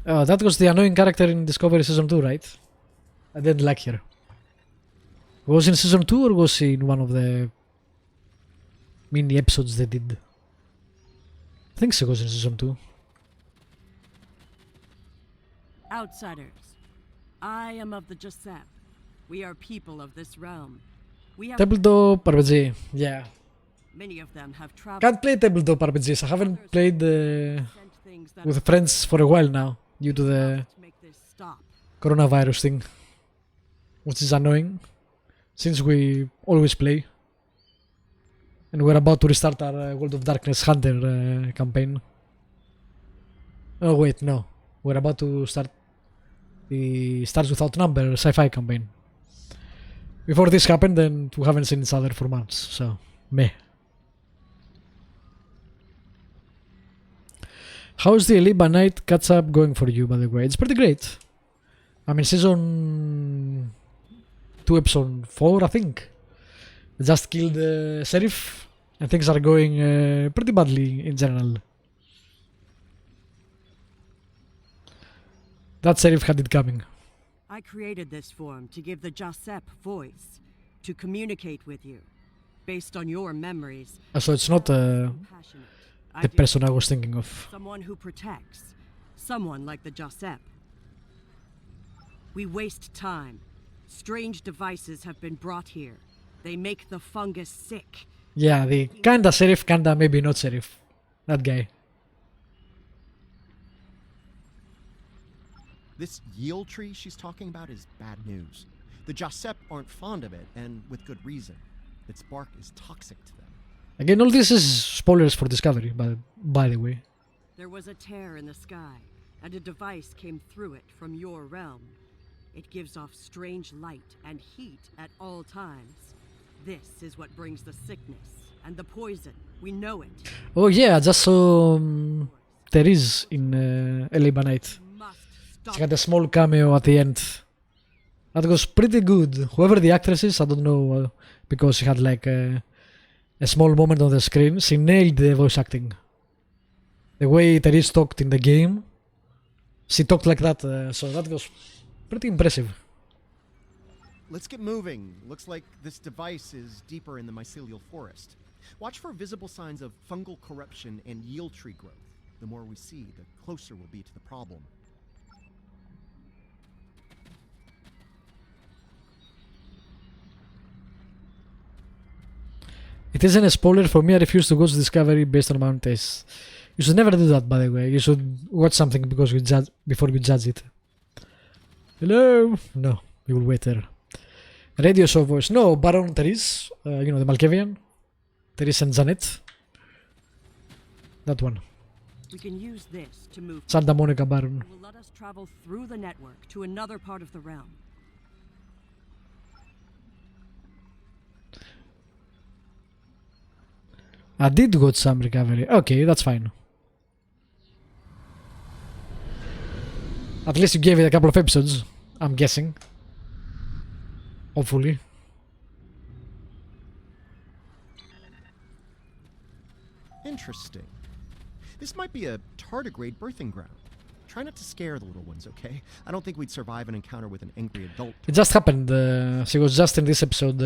That was the annoying character in Discovery Season 2, right? I didn't like her. Was in Season 2 or was she in one of the mini episodes they did? I think she was in Season 2. Outsiders, I am of the Jasep. We are people of this realm. We have Tabletop RPG, yeah. many of them have traveled. Can't play tabletop RPGs. I haven't played sent things that with friends for a while now due to the to make this stop. coronavirus thing, which is annoying since we always play and we're about to restart our World of Darkness Hunter campaign. Oh wait, no, we're about to start the Stars Without Number sci-fi campaign. Before this happened, then we haven't seen each other for months, so meh. How's the Eliba Night catch-up going for you, by the way? It's pretty great. I mean, season 2, episode 4, I think. I just killed the sheriff, and things are going pretty badly in general. That sheriff had it coming. I created this form to give the Jasep voice. to communicate with you. Based on your memories, So it's not compassionate, the person I was thinking of. someone who protects, someone like the Josep. We waste time. Strange devices have been brought here. They make the fungus sick. Yeah, the kinda sheriff, kinda maybe not sheriff. That guy. This yield tree she's talking about is bad news. The Josep aren't fond of it, and with good reason. Its bark is toxic to them. Again, all this is spoilers for Discovery, but by the way. There was a tear in the sky, and a device came through it from your realm. It gives off strange light and heat at all times. This is what brings the sickness and the poison. We know it. Oh yeah, I just saw Therese in LA by Night. Must She stop. had a small cameo at the end. That was pretty good. Whoever the actress is, I don't know, because she had like a small moment on the screen. She nailed the voice acting. The way Therese talked in the game, she talked like that, so that was pretty impressive. Let's get moving. Looks like this device is deeper in the mycelial forest. Watch for visible signs of fungal corruption and yield tree growth. The more we see, the closer we'll be to the problem. It isn't a spoiler for me. I refuse to watch Discovery based on my own tastes. You should never do that, by the way. You should watch something because you judge before you judge it. Hello? No, you will wait there. Radio show voice. No, Baron Therese. You know, the Malkavian. Therese and Janet. That one. We can use this to move. Santa Monica Baron. It will let us travel through the network to another part of the realm. I did got some recovery. Okay, that's fine. At least you gave it a couple of episodes, I'm guessing. Hopefully. Interesting. This might be a tardigrade birthing ground. Try not to scare the little ones, okay? I don't think we'd survive an encounter with an angry adult. It just happened. She was just in this episode,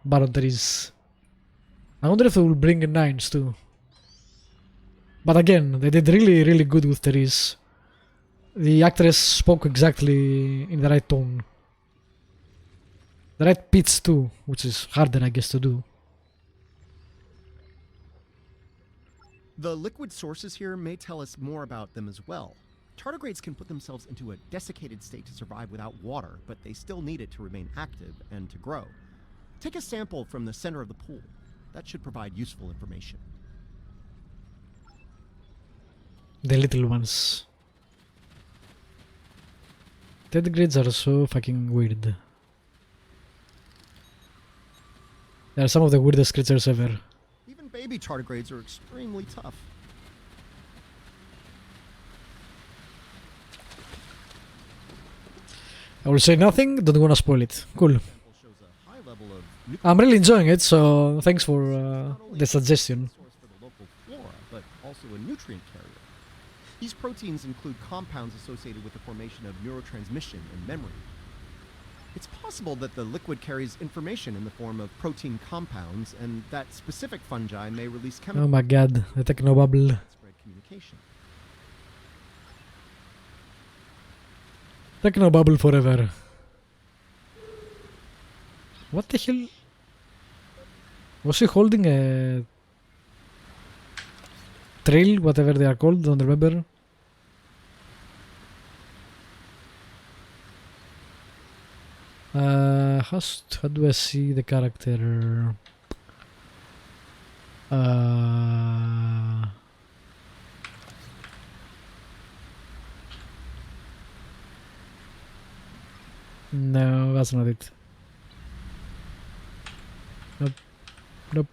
Baron Therese. I wonder if they will bring in Nines too. But again, they did really, really good with Therese. The actress spoke exactly in the right tone. The right pitch too, which is harder, I guess, to do. The liquid sources here may tell us more about them as well. Tardigrades can put themselves into a desiccated state to survive without water, but they still need it to remain active and to grow. Take a sample from the center of the pool. That should provide useful information. The little ones. Tardigrades are so fucking weird. They are some of the weirdest creatures ever. Even baby tardigrades are extremely tough. I will say nothing, don't wanna spoil it. Cool. Shows a high level of I'm really enjoying it, so thanks for the suggestion. source for the local flora, but also a nutrient carrier. These proteins include compounds associated with the formation of neurotransmission and memory. It's possible that the liquid carries information in the form of protein compounds, and that specific fungi may release Oh chemicals my god, the technobubble. that spread communication. Technobubble forever. What the hell? Was he holding a trail, whatever they are called? Don't remember. How do I see the character? No, that's not it. Nope. Nope.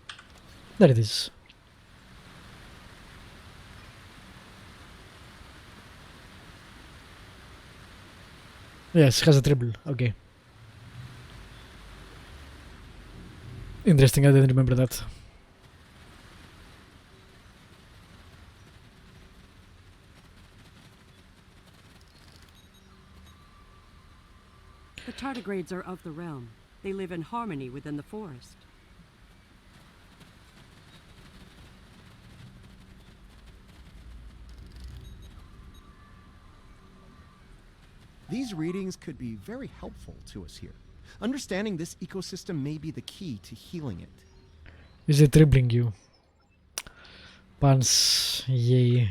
There it is. Yes, has a triple. Okay. Interesting, I didn't remember that. The tardigrades are of the realm. They live in harmony within the forest. These readings could be very helpful to us here. Understanding this ecosystem may be the key to healing it. Is it dribbling you? Pants, yay.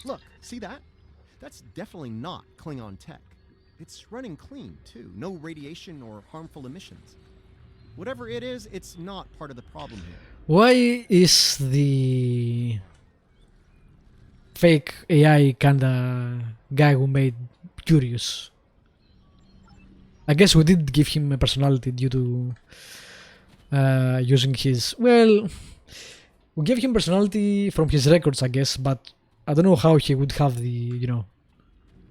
Look, see that? That's definitely not Klingon tech. It's running clean, too. No radiation or harmful emissions. Whatever it is, it's not part of the problem here. Why is the fake AI kinda guy who made curious? I guess we did give him a personality due to using his... Well, we gave him personality from his records, I guess, but I don't know how he would have the, you know,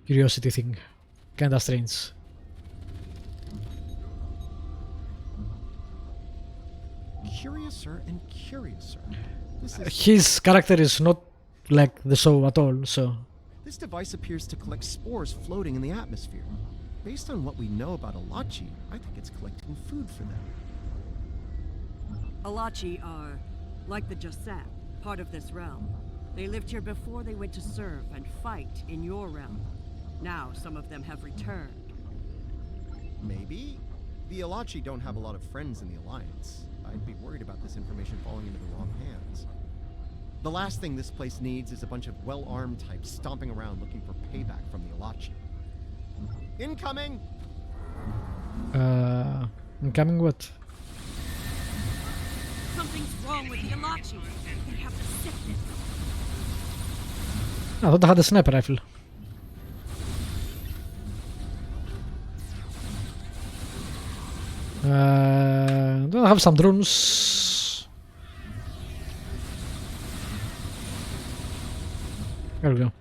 curiosity thing. Kinda strange. Curiouser and curiouser. This is... His character is not like the show at all, so... This device appears to collect spores floating in the atmosphere. Based on what we know about Alachi, I think it's collecting food for them. Alachi are, like the Jasap, part of this realm. They lived here before they went to serve and fight in your realm. Now some of them have returned. Maybe. The Alachi don't have a lot of friends in the Alliance. I'd be worried about this information falling into the wrong hands. The last thing this place needs is a bunch of well-armed types stomping around looking for payback from the Alachi. Incoming! Incoming what? Something's wrong with the Alachi. They have the sickness. I thought I had a sniper rifle. Don't I have some drones? There we go.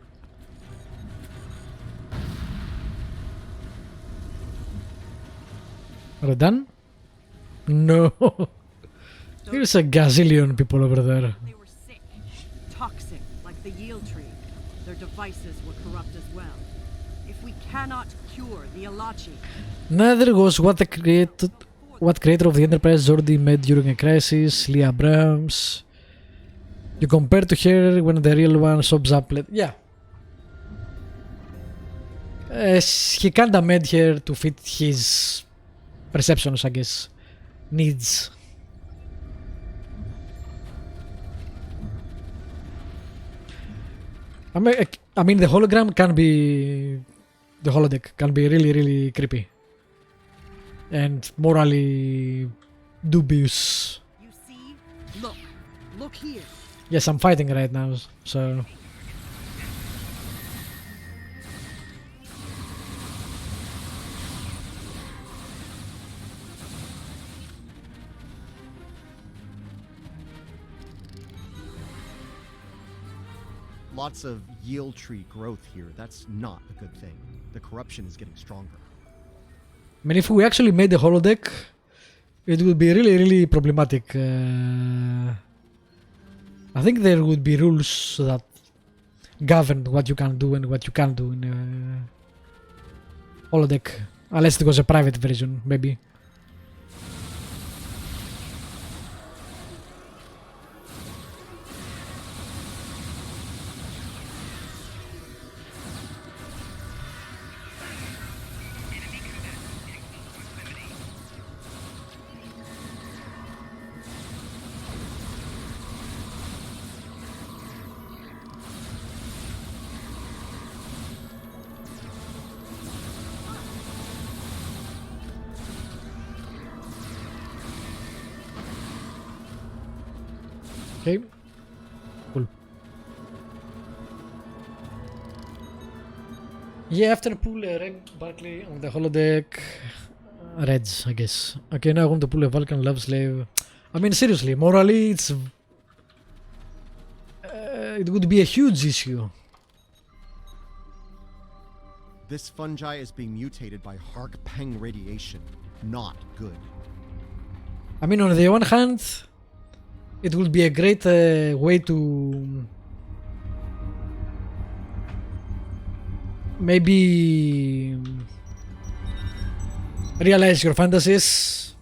Are we done? No. There's a gazillion people over there. They were sick, toxic, like the yield tree. Their devices were corrupt as well. If we cannot cure the Alachi, Neither was what creator of the Enterprise already made during a crisis, Lee Abrams. You compare to her when the real one shows up late. Yeah. He kinda made her to fit his perceptions, I guess. Needs. I mean, the hologram can be... The holodeck can be really, really creepy. And morally dubious. you see? Look. Look here. Yes, I'm fighting right now, so... Lots of yield tree growth here. That's not a good thing. The corruption is getting stronger. I mean, if we actually made the holodeck, it would be really, really problematic. I think there would be rules that govern what you can do and what you can't do in a holodeck. Unless it was a private version, maybe. Okay. Cool. Yeah, after pull a red Barclay on the holodeck. Reds, I guess. Okay, now I want to pull a Vulcan Love Slave. I mean, seriously, morally, it's... it would be a huge issue. This fungi is being mutated by Hark Peng radiation. Not good. I mean, on the one hand, it would be a great way to maybe realize your fantasies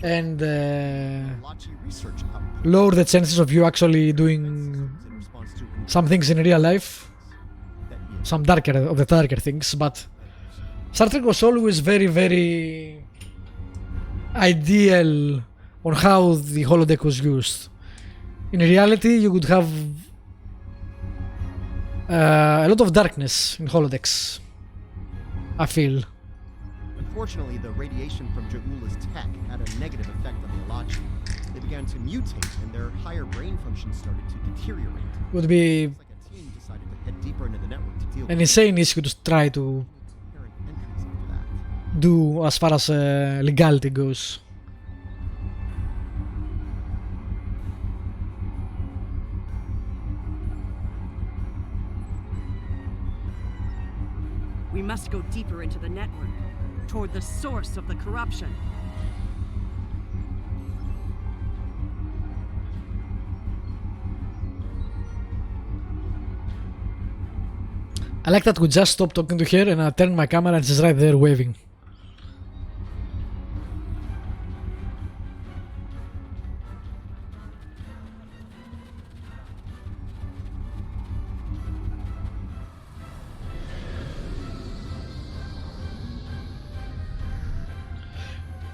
and Lachi research output lower the chances of you actually doing in response to some things in real life, that some darker things. But Star Trek was always very, very ideal on how the holodeck was used. In reality, you would have a lot of darkness in holodecks, I feel. Unfortunately, the radiation from Ja'ula's tech had a negative effect on the Alachi. They began to mutate, and their higher brain functions started to deteriorate. Would be It's like a team decided to head deeper into the network to deal an with insane issue to try to apparent entries into that. do as far as legality goes. We must go deeper into the network, toward the source of the corruption. I like that we just stopped talking to her and I turned my camera and she's right there waving.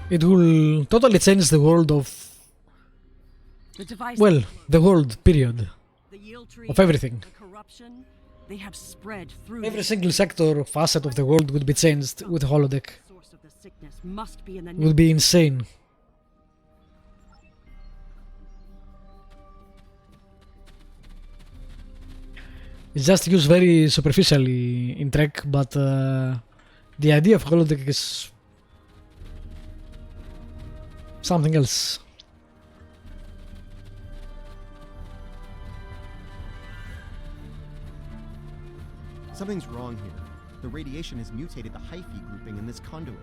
It will totally change the world of, The device, well, the world, period. the yield tree, of everything. the corruption, they have spread through. Every the single sector, facet of the world would be changed with a holodeck. source of the sickness must be in the It would be insane. It's just used very superficially in Trek, but the idea of holodeck is something else. Something's wrong here. The radiation has mutated the hyphae grouping in this conduit.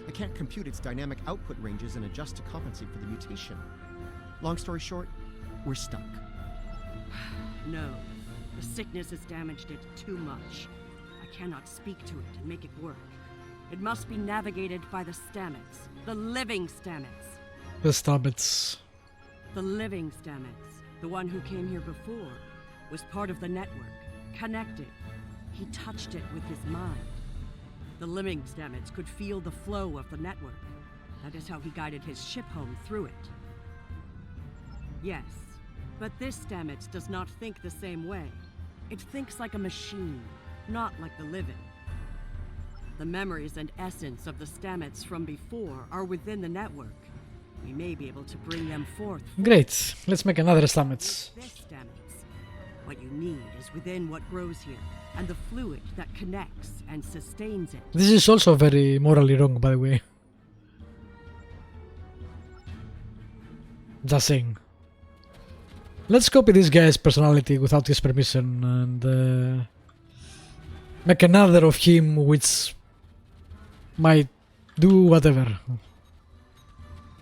I can't compute its dynamic output ranges and adjust to compensate for the mutation. Long story short, we're stuck. No, the sickness has damaged it too much. I cannot speak to it and make it work. It must be navigated by the Stamets, the living Stamets. The Stabbits. The living Stamets, the one who came here before, was part of the network, connected. He touched it with his mind. The living Stamets could feel the flow of the network. That is how he guided his ship home through it. Yes, but this Stamets does not think the same way. It thinks like a machine, not like the living. The memories and essence of the Stamets from before are within the network. We may be able to bring them forth. Great, let's make another Stamets. This Stamets. What you need is within what grows here, and the fluid that connects and sustains it. This is also very morally wrong, by the way. Just saying. Let's copy this guy's personality without his permission and make another of him which might do whatever.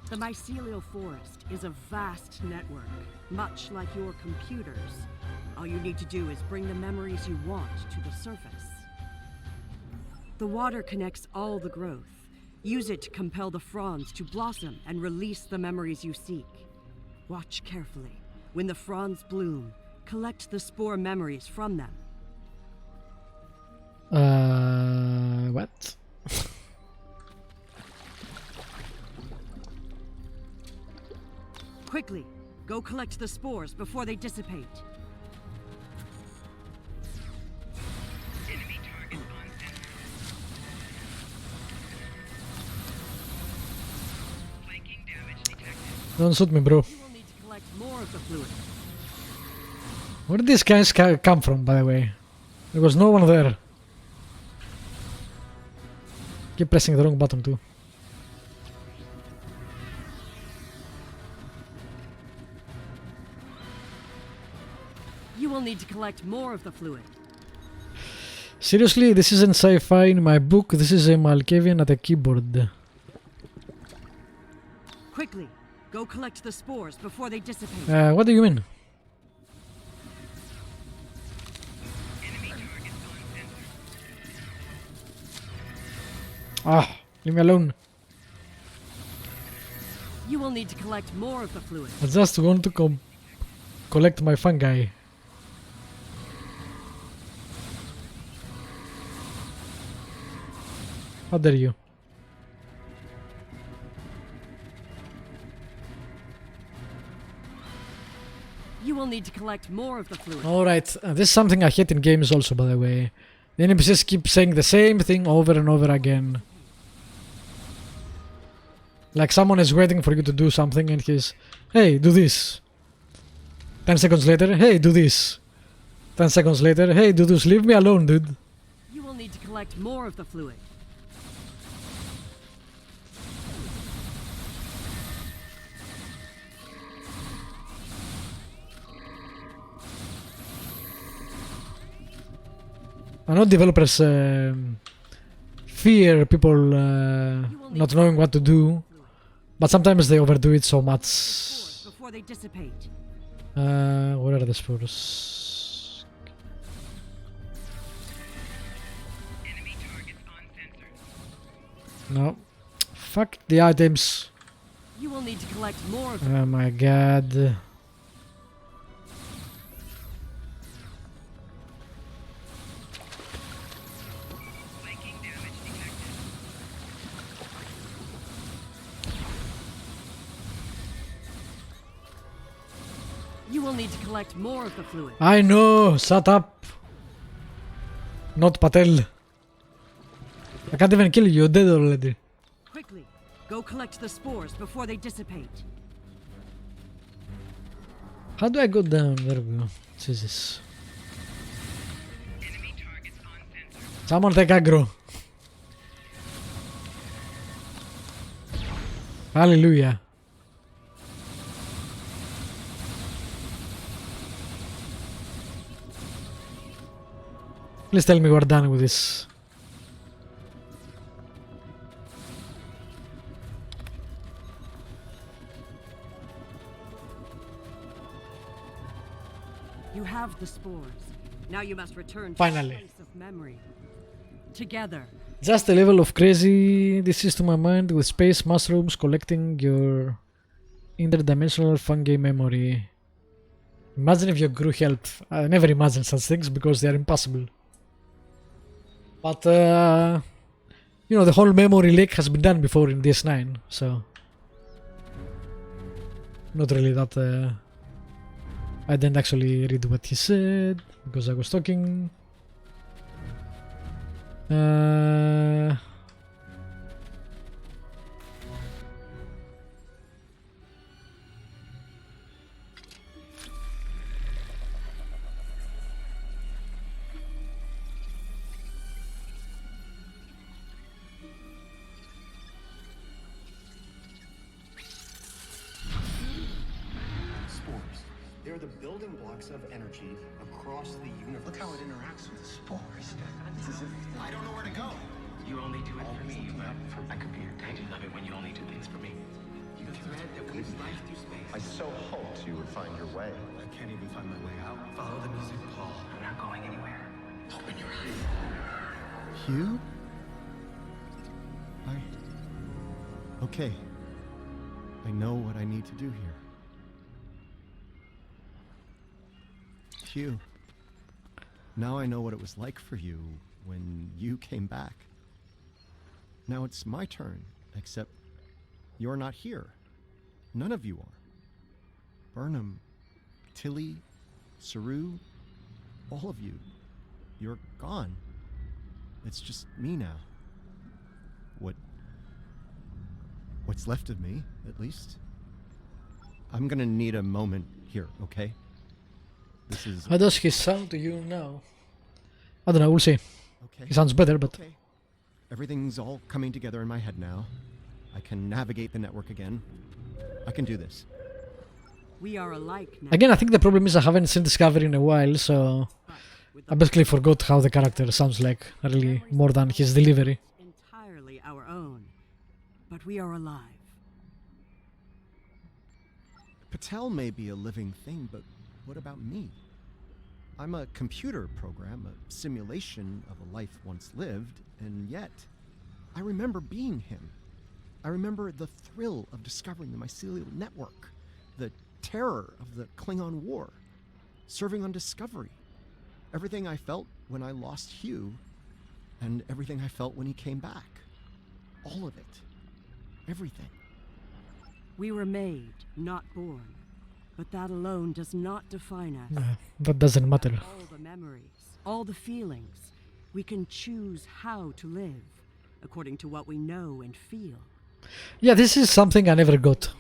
The mycelial forest is a vast network, much like your computers. All you need to do is bring the memories you want to the surface. The water connects all the growth. Use it to compel the fronds to blossom and release the memories you seek. Watch carefully. When the fronds bloom, collect the spore memories from them. What? Quickly, go collect the spores before they dissipate. Don't shoot me, bro. You will need to collect more of the fluid. Where did these guys come from, by the way? There was no one there. Keep pressing the wrong button too. You will need to collect more of the fluid. Seriously, this isn't sci-fi in my book. This is a Malkavian at a keyboard. Quickly, go collect the spores before they dissipate. What do you mean? Ah, leave me alone. You will need to collect more of the fluid. I just want to collect my fungi. How dare you? You will need to collect more of the fluid. Alright, this is something I hate in games also, by the way. The NPCs keep saying the same thing over and over again. Like someone is waiting for you to do something and he's, hey, do this. 10 seconds later, hey, do this. 10 seconds later, hey, do this. Leave me alone, dude. You will need to collect more of the fluid. I know developers fear people not knowing what to do, but sometimes they overdo it so much. Spores before they dissipate. Where are the spores? No. Fuck the items. You will need to collect more of Oh my god. You will need to collect more of the fluid. I know, shut up. Not Patel. I can't even kill you, you're dead already. Quickly, go collect the spores before they dissipate. How do I go down? There we go. Jesus. Someone take aggro. Hallelujah. Please tell me we're done with this. You have the spores. Now you must return to Finally. the place of memory. Together. Just a level of crazy this is to my mind with space mushrooms collecting your interdimensional fungi memory. Imagine if you grew health. I never imagine such things because they are impossible. But, you know, the whole memory lake has been done before in DS9, so... Not really that... I didn't actually read what he said, because I was talking. Spores. They're the building blocks of energy across the universe. Look how it interacts with the spores. It's as if I don't know where to go. You only do it for me, but I could be your dad. I love it when you only do things for me. You the thread that weaves life through space. I so hoped you would find your way. I can't even find my way out. Follow the music, Paul. I'm not going anywhere. Open your eyes. Hugh? Okay. I know what I need to do here. Hugh. Now I know what it was like for you when you came back. Now it's my turn, except you're not here. None of you are. Burnham, Tilly, Saru, all of you. You're gone. It's just me now. What's left of me, at least. I'm gonna need a moment here, okay? This is... How does he sound to you now? I don't know, we'll see. Okay. He sounds better, but... Okay. Everything's all coming together in my head now. I can navigate the network again. I can do this. We are alike now. Again, I think the problem is I haven't seen Discovery in a while, so... With I basically forgot how the character sounds like, really, more than his delivery. entirely our own, but we are alive. Patel may be a living thing, but what about me? I'm a computer program, a simulation of a life once lived, and yet I remember being him. I remember the thrill of discovering the mycelial network, the terror of the Klingon War, serving on Discovery, everything I felt when I lost Hugh, and everything I felt when he came back. All of it. Everything. We were made, not born. But that alone does not define us. That doesn't matter. All the memories, all the feelings. We can choose how to live, according to what we know and feel. Yeah, this is something I never got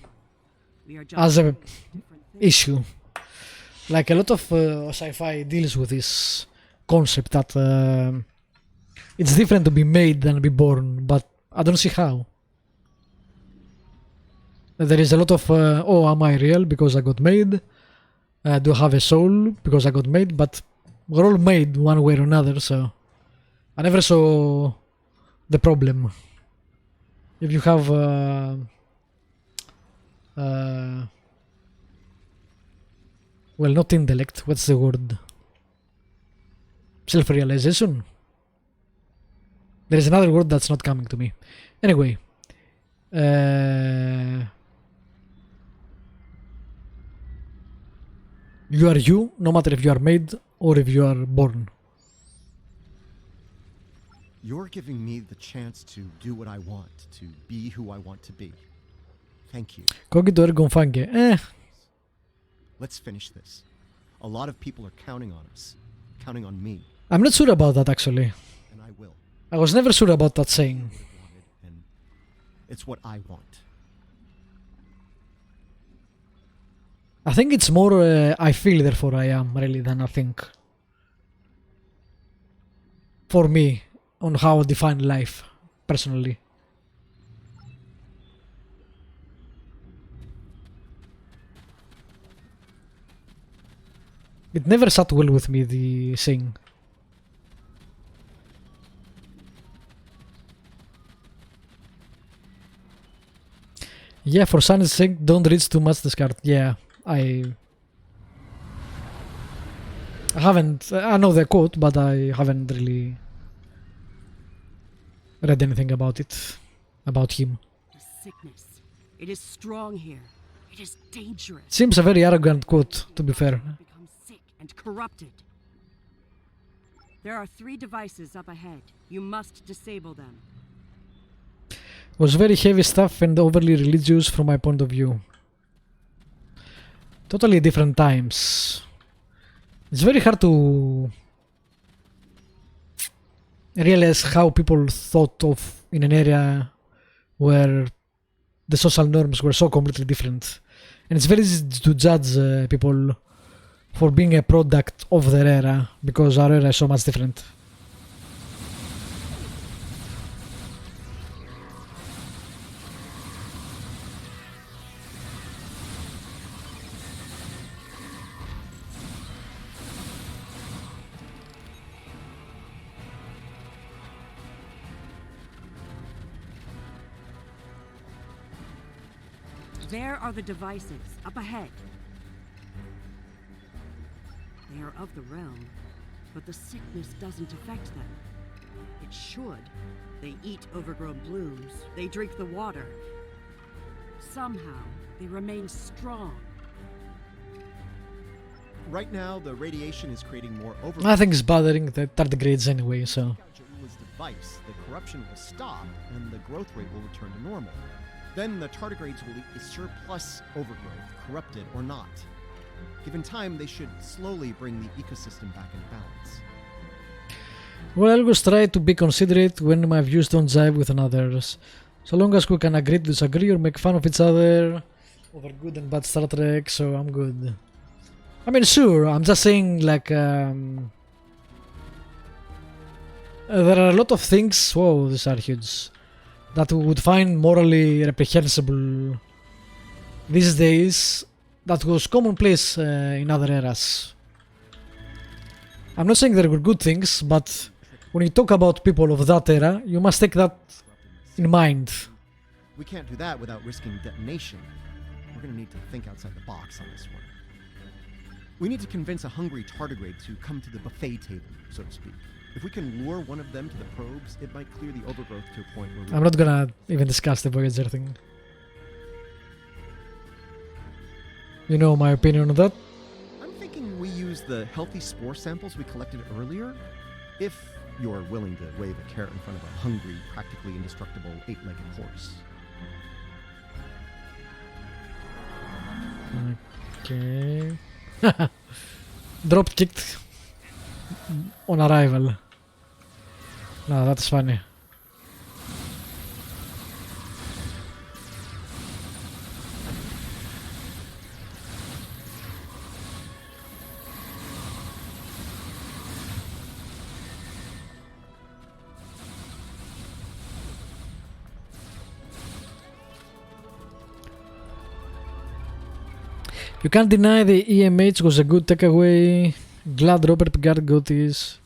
We are as a different things. issue. Like a lot of sci-fi deals with this concept that it's different to be made than be born, but I don't see how. There is a lot of, oh, am I real because I got made? Do I have a soul because I got made? But we're all made one way or another, so I never saw the problem. If you have well, not intellect, what's the word? Self-realization? There is another word that's not coming to me. Anyway. You are you, no matter if you are made or if you are born. You're giving me the chance to do what I want, to be who I want to be. Thank you. Cogito ergo fange. Let's finish this. A lot of people are counting on us, counting on me, I'm not sure about that actually. and I will. I was never sure about that saying. Wanted, and it's what I want. I think it's more I feel, therefore I am, really, than I think. For me, on how I define life, personally. It never sat well with me, the saying. Yeah, for science sake, don't reach too much discard. Yeah, I haven't. I know the quote, but I haven't really read anything about it, about him. The sickness. It is strong here. It is dangerous. Seems a very arrogant quote, to be fair. Become sick and corrupted. There are 3 devices up ahead. You must disable them. Was very heavy stuff and overly religious from my point of view. Totally different times. It's very hard to realize how people thought of in an area where the social norms were so completely different. And it's very easy to judge people for being a product of their era, because our era is so much different. There are the devices, up ahead. They are of the realm, but the sickness doesn't affect them. It should. They eat overgrown blooms, they drink the water. Somehow, they remain strong. Right now, the radiation is creating more I think it's bothering the tardigrades anyway, so. Jaula's device, the corruption will stop and the growth rate will return to normal. Then the tardigrades will eat the surplus overgrowth, corrupted or not. Given time, they should slowly bring the ecosystem back in balance. Well, I'll always try to be considerate when my views don't jive with others. So long as we can agree to disagree or make fun of each other over good and bad Star Trek, so I'm good. I mean, sure, I'm just saying, like, there are a lot of things, whoa, these are huge, that we would find morally reprehensible these days that was commonplace in other eras. I'm not saying there were good things, but when you talk about people of that era, you must take that in mind. We can't do that without risking detonation. We're gonna need to think outside the box on this one. We need to convince a hungry tardigrade to come to the buffet table, so to speak. If we can lure one of them to the probes, it might clear the overgrowth to a point where we... I'm not gonna even discuss the Voyager thing. You know my opinion on that? I'm thinking we use the healthy spore samples we collected earlier. If you're willing to wave a carrot in front of a hungry, practically indestructible 8-legged horse. Okay. Drop kicked on arrival. No, that's funny. You can't deny the EMH was a good takeaway. Glad Robert Picard got his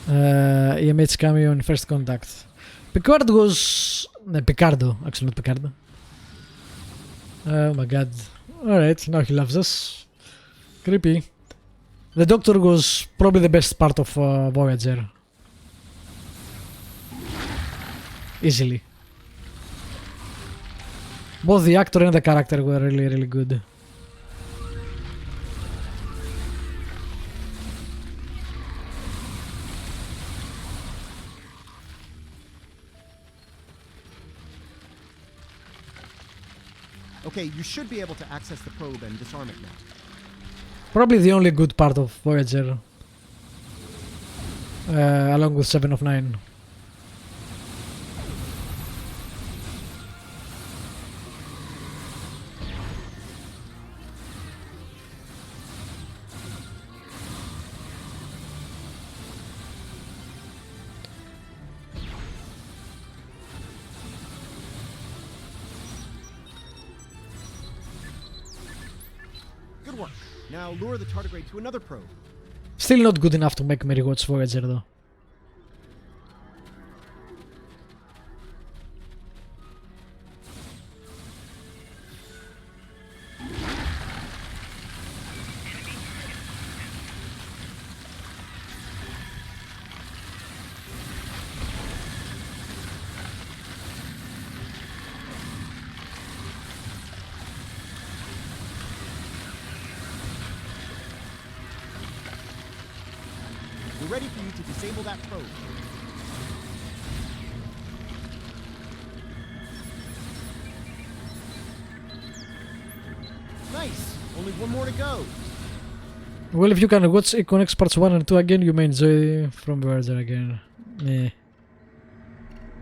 EMH cameo in First Contact. Picard was... Picardo, actually not Picardo. Oh my god. Alright, now he loves us. Creepy. The Doctor was probably the best part of Voyager. Easily. Both the actor and the character were really, really good. Okay, you should be able to access the probe and disarm it now. Probably the only good part of Voyager. Along with 7 of 9. Good work. Now lure the tardigrade to another probe. Still not good enough to make me rewatch Voyager though. We're ready for you to disable that probe. Nice! Only one more to go. Well, if you can watch Econ Parts 1 and 2 again, you may enjoy from Voyager again. Yeah.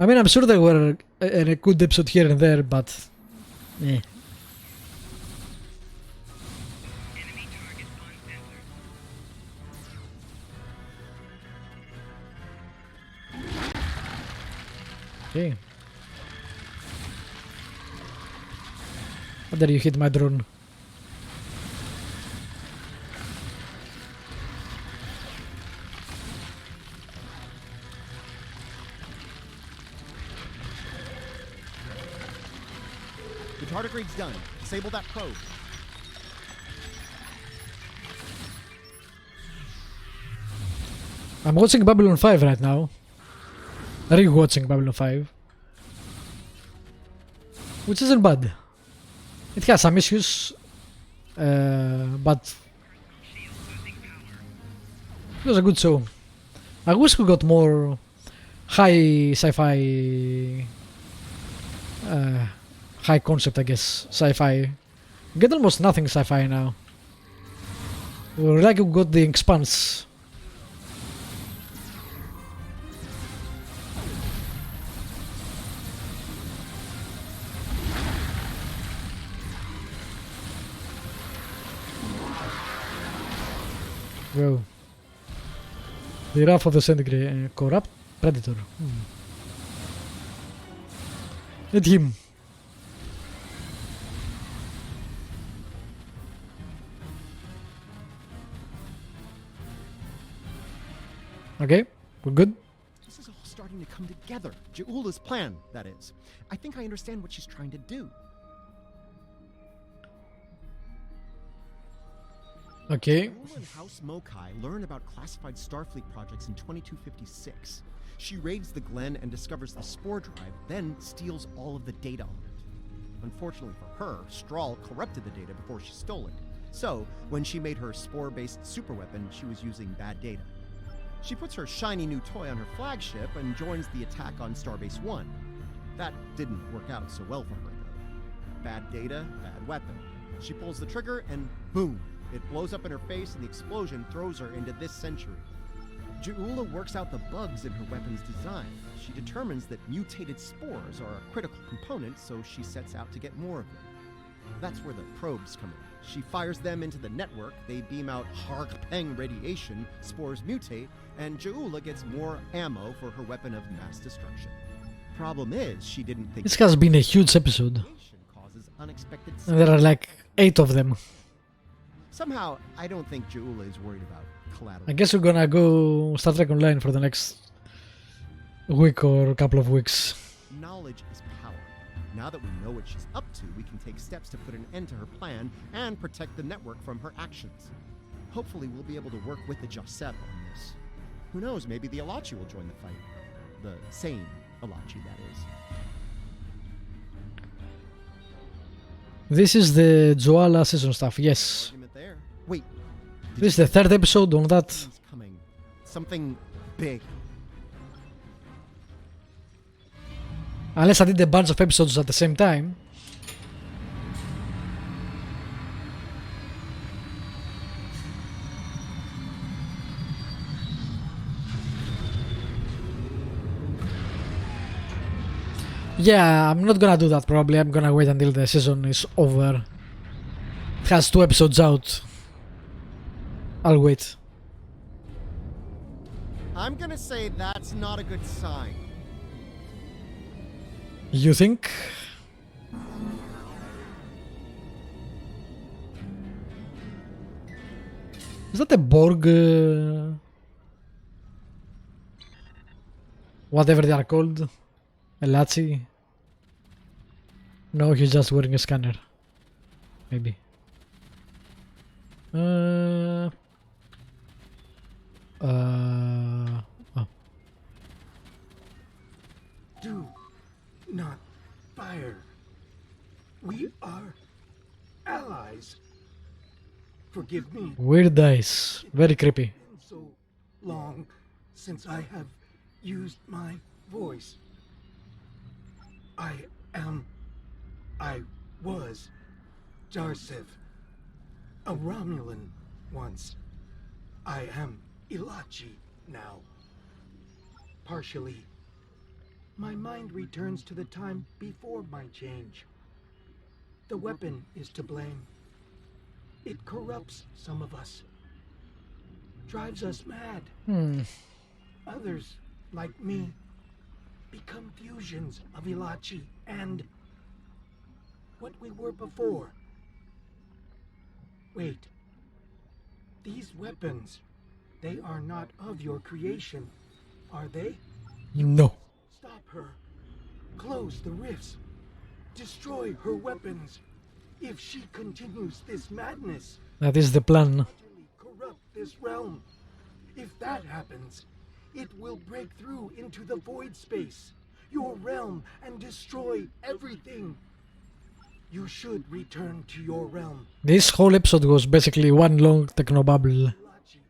I mean, I'm sure there were a good episode here and there, but... Yeah. Okay. How dare you hit my drone? The tardigrade's done. Disable that probe. I'm watching Babylon 5 right now. Re-watching Babylon 5. Which isn't bad. It has some issues. But... it was a good show. I wish we got more high sci-fi... high concept, I guess. Sci-fi. We get almost nothing sci-fi now. We're like we got the Expanse. Whoa. The Wrath of the Centigrade. Corrupt Predator. Hit him. Okay, we're good. This is all starting to come together. Ja'ula's plan, that is. I think I understand what she's trying to do. Okay. Ja'ula and House Mokai learn about classified Starfleet projects in 2256. She raids the Glen and discovers the spore drive, then steals all of the data on it. Unfortunately for her, Strahl corrupted the data before she stole it. So, when she made her spore-based superweapon, she was using bad data. She puts her shiny new toy on her flagship and joins the attack on Starbase 1. That didn't work out so well for her, though. Bad data, bad weapon. She pulls the trigger and boom! It blows up in her face and the explosion throws her into this century. Ja'ula works out the bugs in her weapon's design. She determines that mutated spores are a critical component, so she sets out to get more of them. That's where the probes come in. She fires them into the network, they beam out Hark-Peng radiation, spores mutate, and Ja'ula gets more ammo for her weapon of mass destruction. Problem is, she didn't think This has been a huge episode. radiation causes unexpected And there are like 8 of them. Somehow, I don't think Ja'ula is worried about collateral. I guess we're gonna go Star Trek Online for the next week or couple of weeks. Knowledge is power. Now that we know what she's up to, we can take steps to put an end to her plan and protect the network from her actions. Hopefully, we'll be able to work with the Josep on this. Who knows, maybe the Alachi will join the fight. The sane Alachi, that is. This is the Joala season stuff, yes. Argument there. Wait, This is the 3rd episode on that. something's coming. Something big. Unless I did a bunch of episodes at the same time. Yeah, I'm not gonna do that probably. I'm gonna wait until the season is over. It has 2 episodes out. I'll wait. I'm gonna say that's not a good sign. You think? Is that a Borg? Whatever they are called? A Lazi? No, he's just wearing a scanner. Maybe. Oh. Do not fire. We are allies. Forgive me. Weird eyes. Very creepy. It's been so long since I have used my voice. I was Jarsev, a Romulan once. I am Ilachi now. Partially. My mind returns to the time before my change. The weapon is to blame. It corrupts some of us. Drives us mad. Others, like me, become fusions of Ilachi and what we were before. Wait. These weapons, they are not of your creation, are they? No. Stop her. Close the rifts. Destroy her weapons. If she continues this madness, That is the plan. utterly corrupt this realm. If that happens, it will break through into the void space, your realm, and destroy everything. You should return to your realm. This whole episode was basically one long technobabble. Ilachi.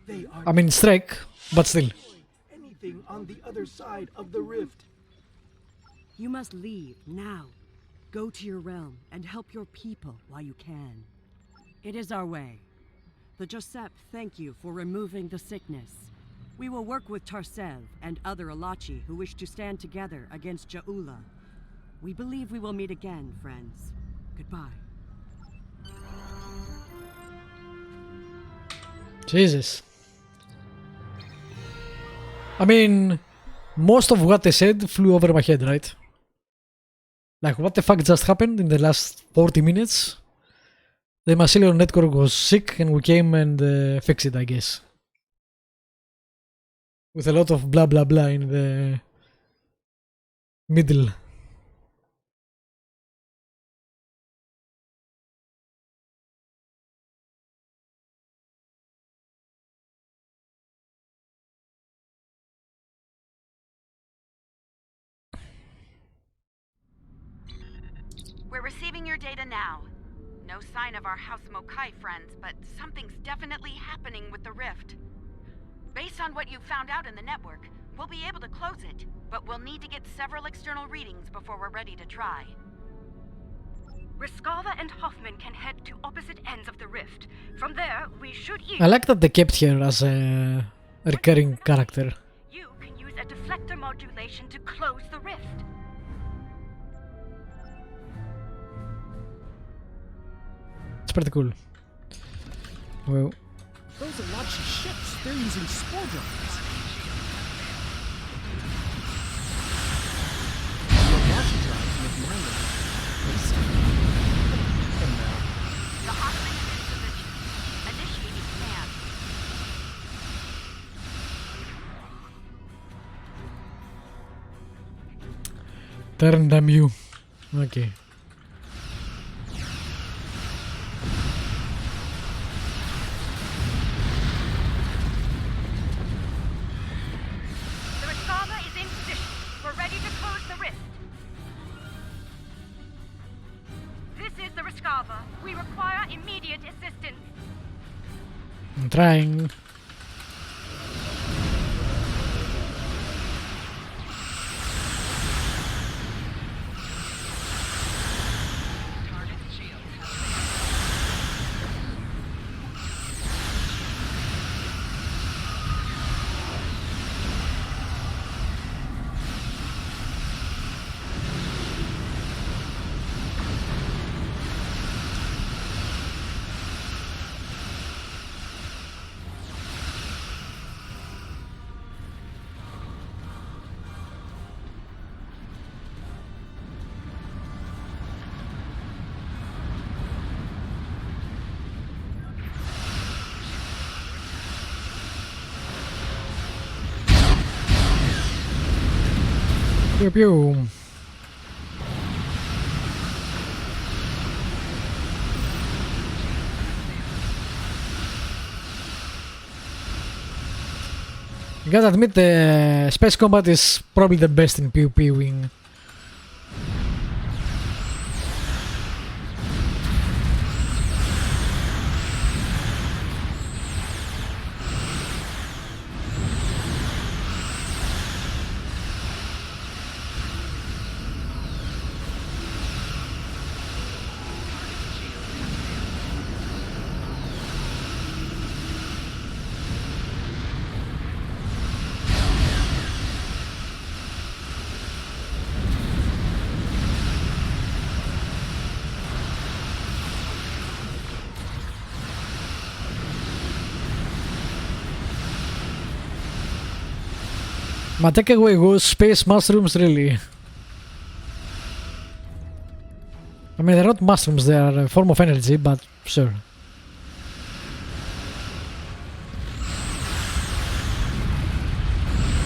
They are I mean, strike, but still. anything on the other side of the rift. You must leave now. Go to your realm and help your people while you can. It is our way. The Josep thank you for removing the sickness. We will work with Tarsev and other Alachi who wish to stand together against Ja'ula. We believe we will meet again, friends. Goodbye. Jesus. I mean, most of what they said flew over my head, right? Like, what the fuck just happened in the last 40 minutes? The Mycelium network was sick and we came and fixed it, I guess. with a lot of blah blah blah in the middle. We're receiving your data now. No sign of our House Mokai friends, but something's definitely happening with the rift. Based on what you found out in the network, we'll be able to close it, but we'll need to get several external readings before we're ready to try. Riskava and Hoffman can head to opposite ends of the rift. From there, we should each... I like that they kept her as a recurring character. You can use a deflector modulation to close the rift. It's pretty cool. Well, Those Alachi ships, they're using spore drones. The Alachi drives make mine. The Hoffman is in position. Initiating scan. turn damn you. Okay. The Riskava is in position. We're ready to close the rift. This is the Riskava. We require immediate assistance. I'm trying. Pew pew. You gotta admit the space combat is probably the best in PvPing. My takeaway was space mushrooms, really. I mean, they're not mushrooms, they are a form of energy, but sure.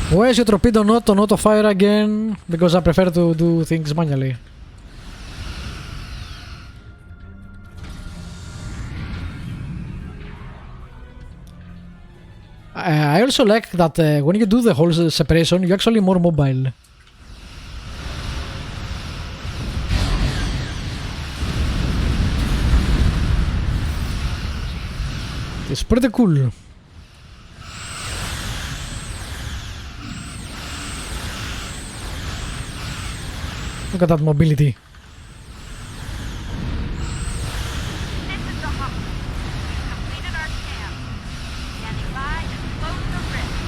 Why is your torpedo not on auto fire again? Because I prefer to do things manually. I also like that when you do the whole separation, you're actually more mobile. It's pretty cool. Look at that mobility. This is the Hoffman. We've completed our scan. Standing by to close the rift.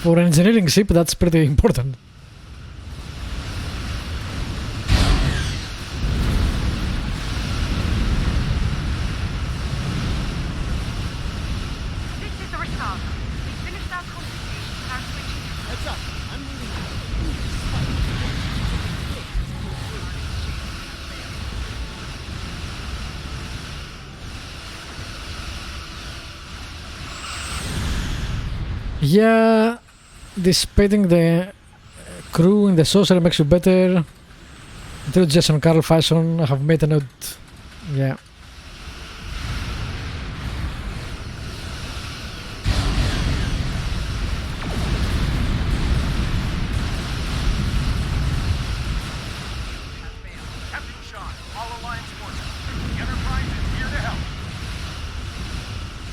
For an engineering ship, that's pretty important. This is the Riskava. We finished our consultation and are switching to... Heads up, I'm moving. Yeah, dissipating the crew in the saucer makes you better. Until Jason Carl fashion, I have made a note. Yeah.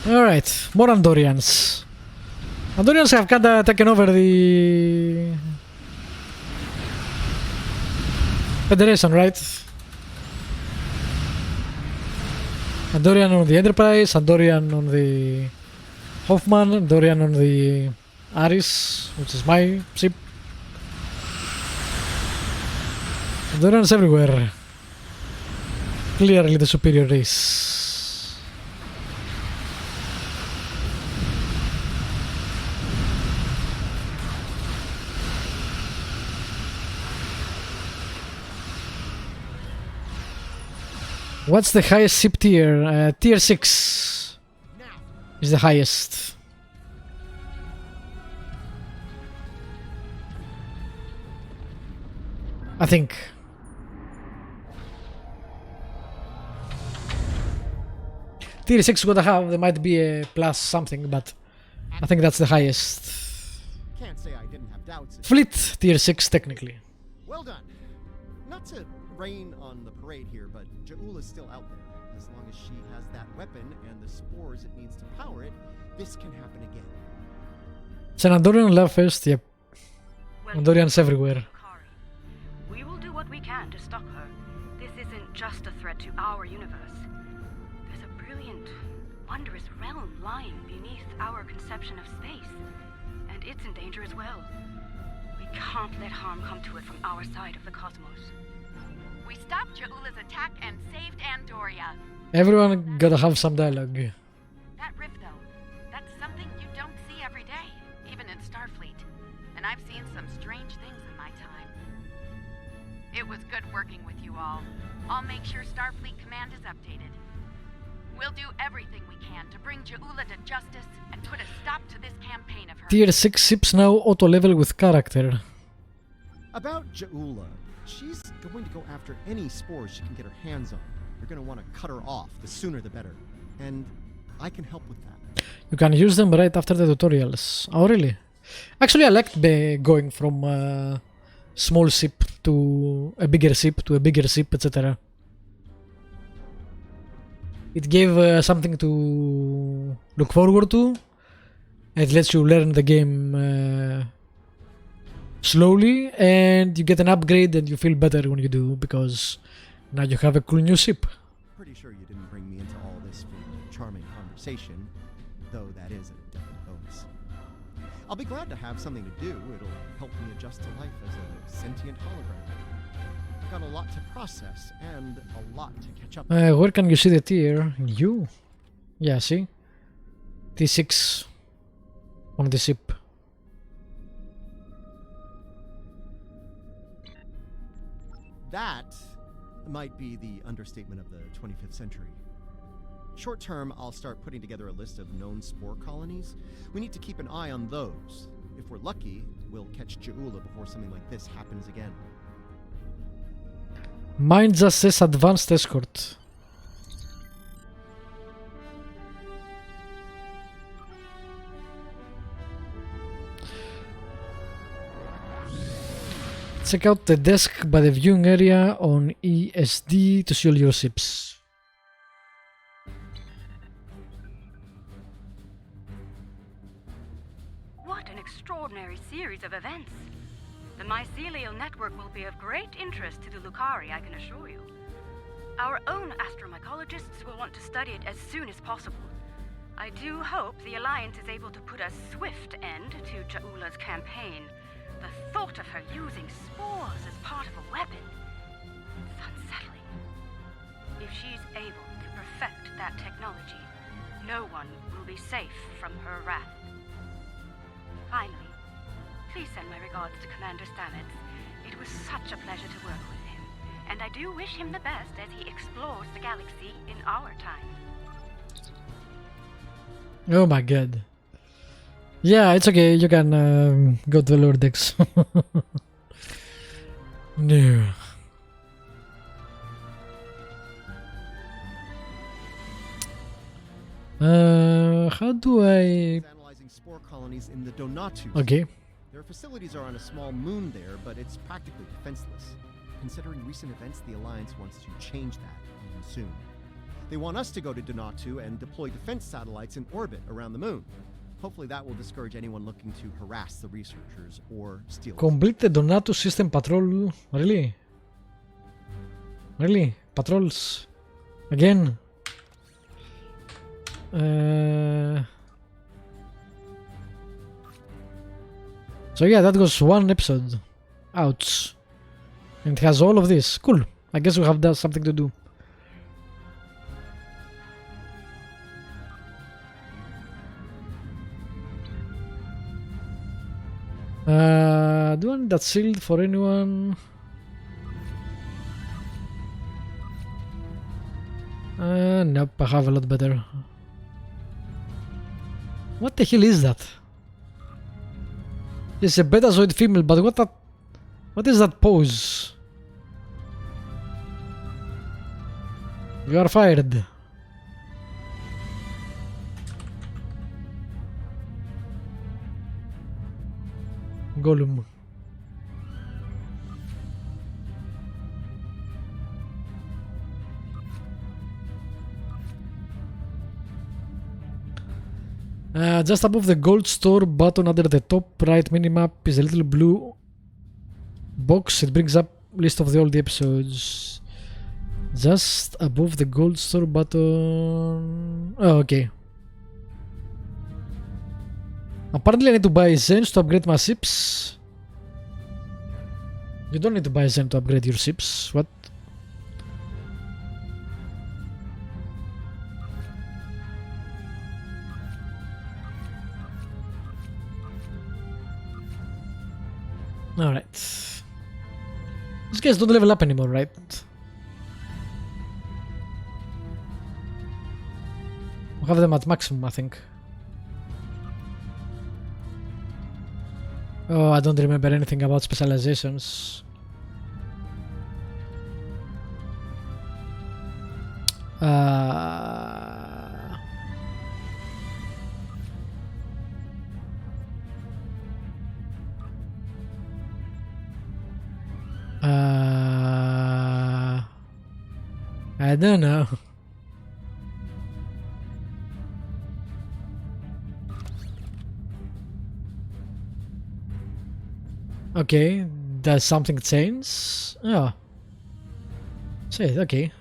Alright, more Andorians. Andorians have kinda taken over the Federation, right? Andorian on the Enterprise, Andorian on the Hoffman, Andorian on the Aris, which is my ship. Andorians everywhere. Clearly the superior race. What's the highest ship tier? Tier 6 is the highest. I think. Tier 6 gotta have, there might be a plus something, but I think that's the highest. Can't say I didn't have doubts. Fleet tier 6 technically. Well done. Not to rain on the parade here, but Ja'ula's still out there. As long as she has that weapon and the spores it needs to power it, this can happen again. It's an Andorian love fest, yep. Well, Andorians everywhere. Lukari, we will do what we can to stop her. This isn't just a threat to our universe. There's a brilliant, wondrous realm lying beneath our conception of space. And it's in danger as well. We can't let harm come to it from our side of the cosmos. We stopped Ja'ula's attack and saved Andoria. Everyone gotta have some dialogue. That rift, though, that's something you don't see every day, even in Starfleet. And I've seen some strange things in my time. It was good working with you all. I'll make sure Starfleet Command is updated. We'll do everything we can to bring Ja'ula to justice and put a stop to this campaign of hers. Tier 6 ships now auto-level with character. About Ja'ula, she's going to go after any spores she can get her hands on. You're going to want to cut her off. The sooner the better. And I can help with that. You can use them right after the tutorials. Oh, really? Actually, I liked going from a small ship to a bigger ship to a bigger ship, etc. It gave something to look forward to. It lets you learn the game slowly, and you get an upgrade and you feel better when you do, because now you have a cool new ship. Pretty sure you didn't bring me into all this for a charming conversation, though that is a definite bonus. I'll be glad to have something to do. It'll help me adjust to life as a sentient hologram. I've got a lot to process and a lot to catch up with. Where can you see the tier? You. Yeah, see? T6 on the ship. That might be the understatement of the 25th century. Short term, I'll start putting together a list of known spore colonies. We need to keep an eye on those. If we're lucky, we'll catch Ja'ula before something like this happens again. Mine just says advanced escort. Check out the desk by the viewing area on ESD to see all your ships. What an extraordinary series of events. The mycelial network will be of great interest to the Lukari, I can assure you. Our own astromycologists will want to study it as soon as possible. I do hope the Alliance is able to put a swift end to Ja'ula's campaign. The thought of her using spores as part of a weapon, it's unsettling. If she's able to perfect that technology, no one will be safe from her wrath. Finally, please send my regards to Commander Stamets. It was such a pleasure to work with him, and I do wish him the best as he explores the galaxy in our time. Oh my god. Yeah, it's okay. You can go to the lower decks. No. How do I? Analyzing spore colonies in the Donatu. Okay. Their facilities are on a small moon there, but it's practically defenseless. Considering recent events, the Alliance wants to change that even soon. They want us to go to Donatu and deploy defense satellites in orbit around the moon. Hopefully that will discourage anyone looking to harass the researchers or steal it. Complete the Donato system patrol. Really? Really? Patrols? Again? So yeah, that was one episode. Ouch. And it has all of this. Cool. I guess we have something to do. Do I need that shield for anyone? Nope, I have a lot better. What the hell is that? It's a betazoid female, but what is that pose? You are fired. Gollum. Just above the gold store button under the top right minimap is a little blue box. It brings up list of all the episodes. Just above the gold store button. Oh, okay. Apparently I need to buy Zens to upgrade my ships. You don't need to buy Zen to upgrade your ships. What? Alright. These guys don't level up anymore, right? We have them at maximum, I think. Oh, I don't remember anything about specializations. I don't know. Okay, does something change? Oh. Shit, okay.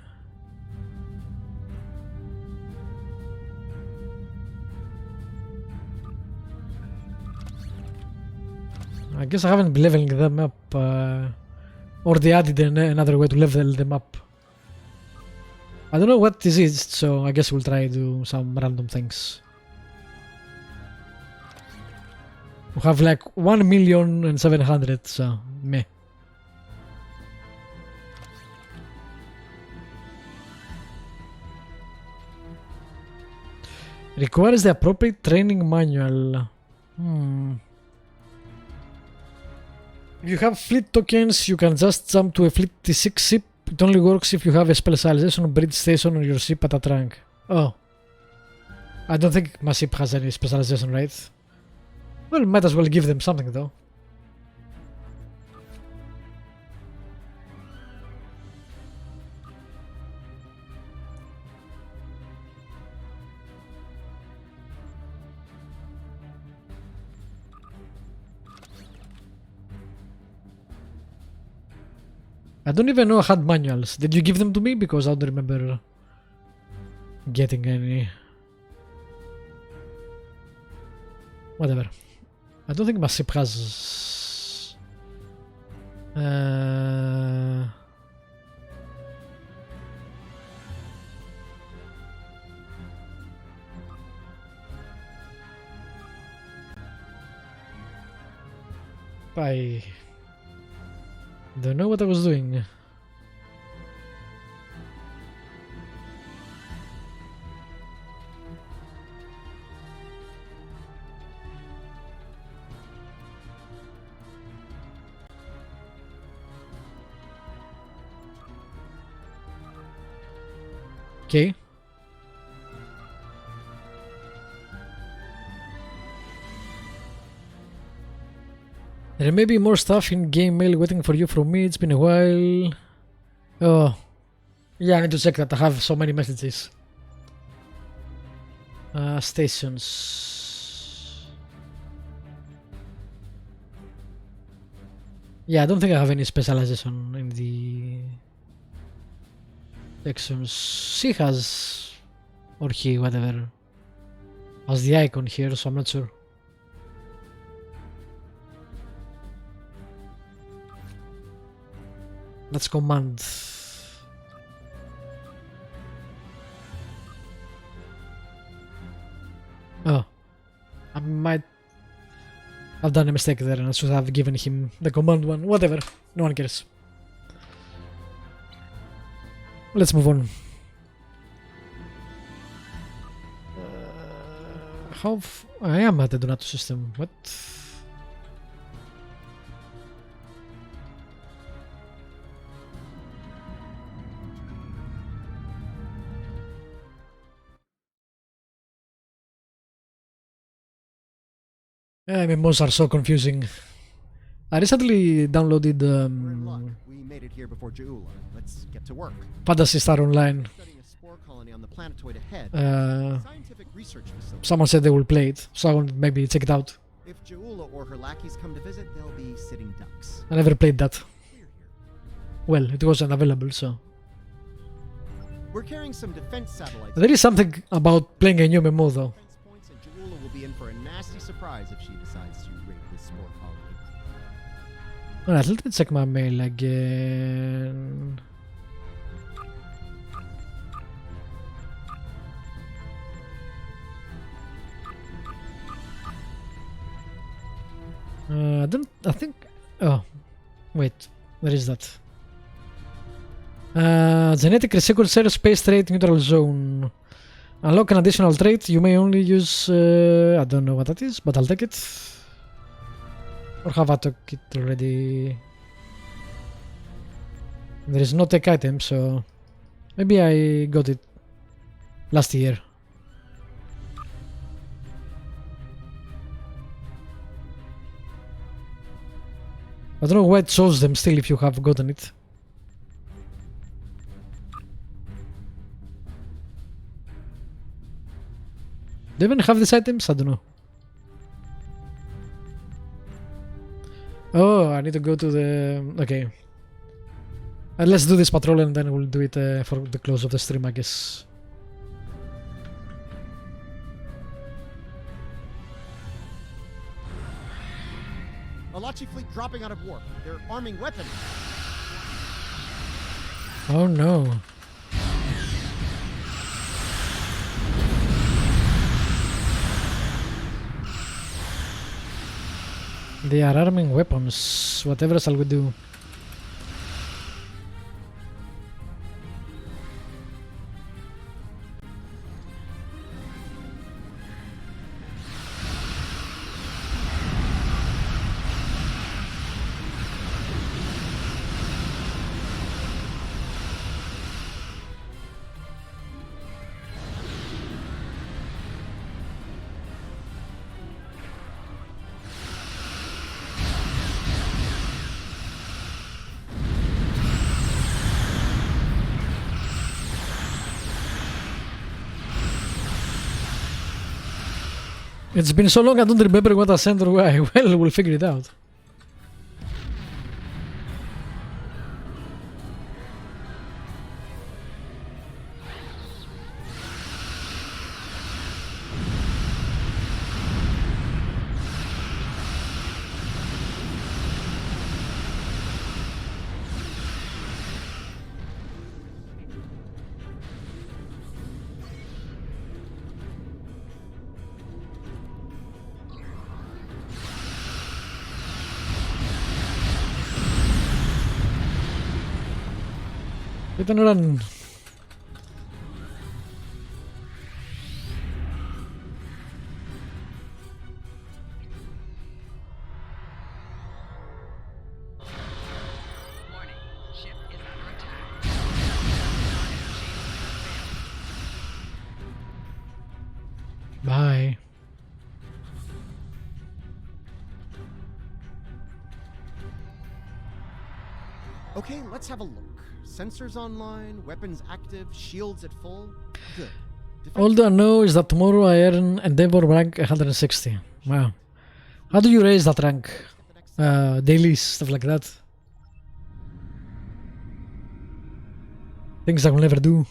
I guess I haven't been leveling them up, or they added another way to level them up. I don't know what this is, so I guess we'll try to do some random things. We have like 1,700,000, so meh. Requires the appropriate training manual. If you have fleet tokens, you can just jump to a fleet T6 ship. It only works if you have a specialization bridge station on your ship at that rank. Oh. I don't think my ship has any specialization, right? Well, might as well give them something though. I don't even know I had manuals. Did you give them to me? Because I don't remember getting any. Whatever. I don't think my ship has. I don't know what I was doing. Okay. There may be more stuff in game mail waiting for you from me. It's been a while. Oh. Yeah, I need to check that. I have so many messages. Stations. Yeah, I don't think I have any specialization in the sections. She has, or he, whatever, has the icon here, so I'm not sure. Let's command. Oh, I might have done a mistake there and I should have given him the command one. Whatever, no one cares. Let's move on. I am at the Donato system. What? MMOs are so confusing. I recently downloaded We're in luck. We made it here before Jeula. Let's get to work. Fantasy Star Online. Studying a spore colony on the planetoid ahead. Scientific research facility. Someone said they will play it, so I will maybe check it out. If Jeula or her lackeys come to visit, they'll be sitting ducks. I never played that. Clear here. Well, it wasn't available, so. We're carrying some defense satellites. There is something about playing a new MMO though. Defense points, and Jeula will be in for a nasty surprise if she decides to raid this spore colony. Alright, let me check my mail again. I think, oh, wait, where is that? Genetic resequencer space trait neutral zone. Unlock an additional trait, you may only use, I don't know what that is, but I'll take it. Or have I took it already? There is no tech item, so maybe I got it last year. I don't know why it shows them still if you have gotten it. Do you even have these items? I don't know. Oh, I need to go to the... Okay. Let's do this patrol and then we'll do it for the close of the stream, I guess. Malachi fleet dropping out of warp. They're arming weapons. Oh no. They are arming weapons. Whatever shall we do? It's been so long I don't remember what I sent or why. Well, we'll figure it out. Hit and run. Warning. Ship is under attack. Okay, let's have a look. Sensors online, weapons active, shields at full. Good. All I know is that tomorrow I earn Endeavor rank 160. Wow. How do you raise that rank? Dailies, stuff like that. Things I will never do.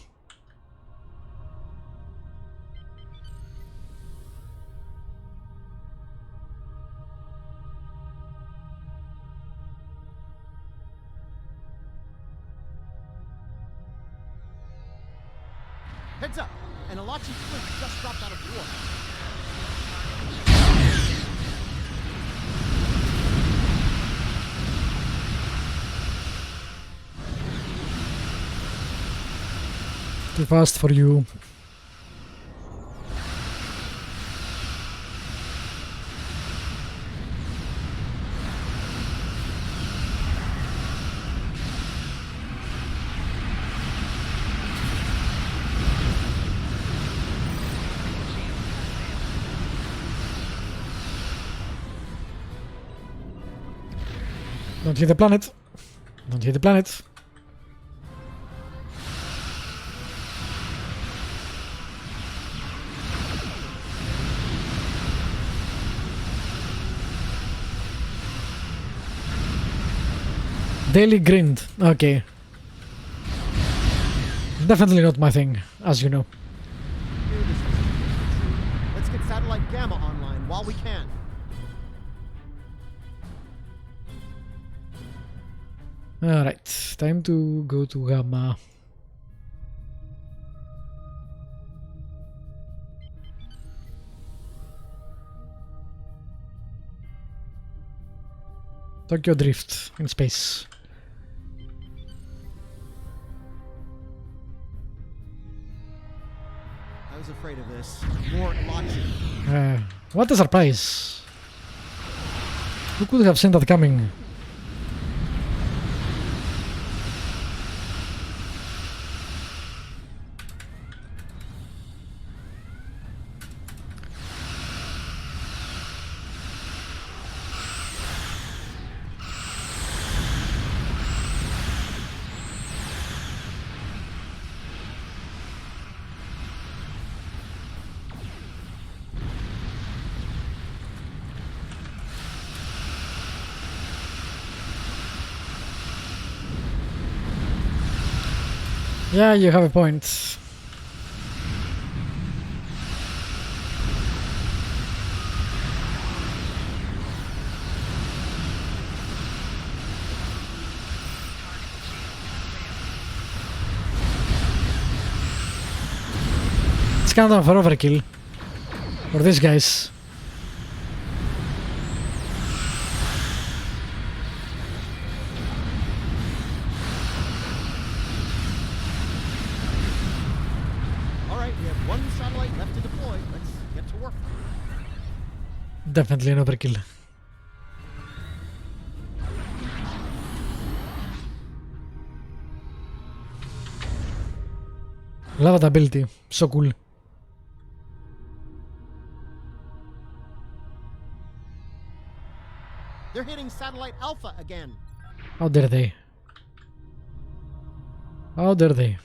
Heads up! An Alachi fleet just dropped out of war. Too fast for you. Don't hit the planet. Don't hit the planet. Daily grind. Okay. Definitely not my thing, as you know. Let's get satellite Gamma online while we can. Alright, time to go to Gamma. Tokyo Drift in space. I was afraid of this. More Alachi. What a surprise! Who could have seen that coming? Yeah, you have a point. It's kind of an overkill for these guys. Definitely an overkill. Love that ability. So cool. They're hitting satellite Alpha again. How dare they? How dare they?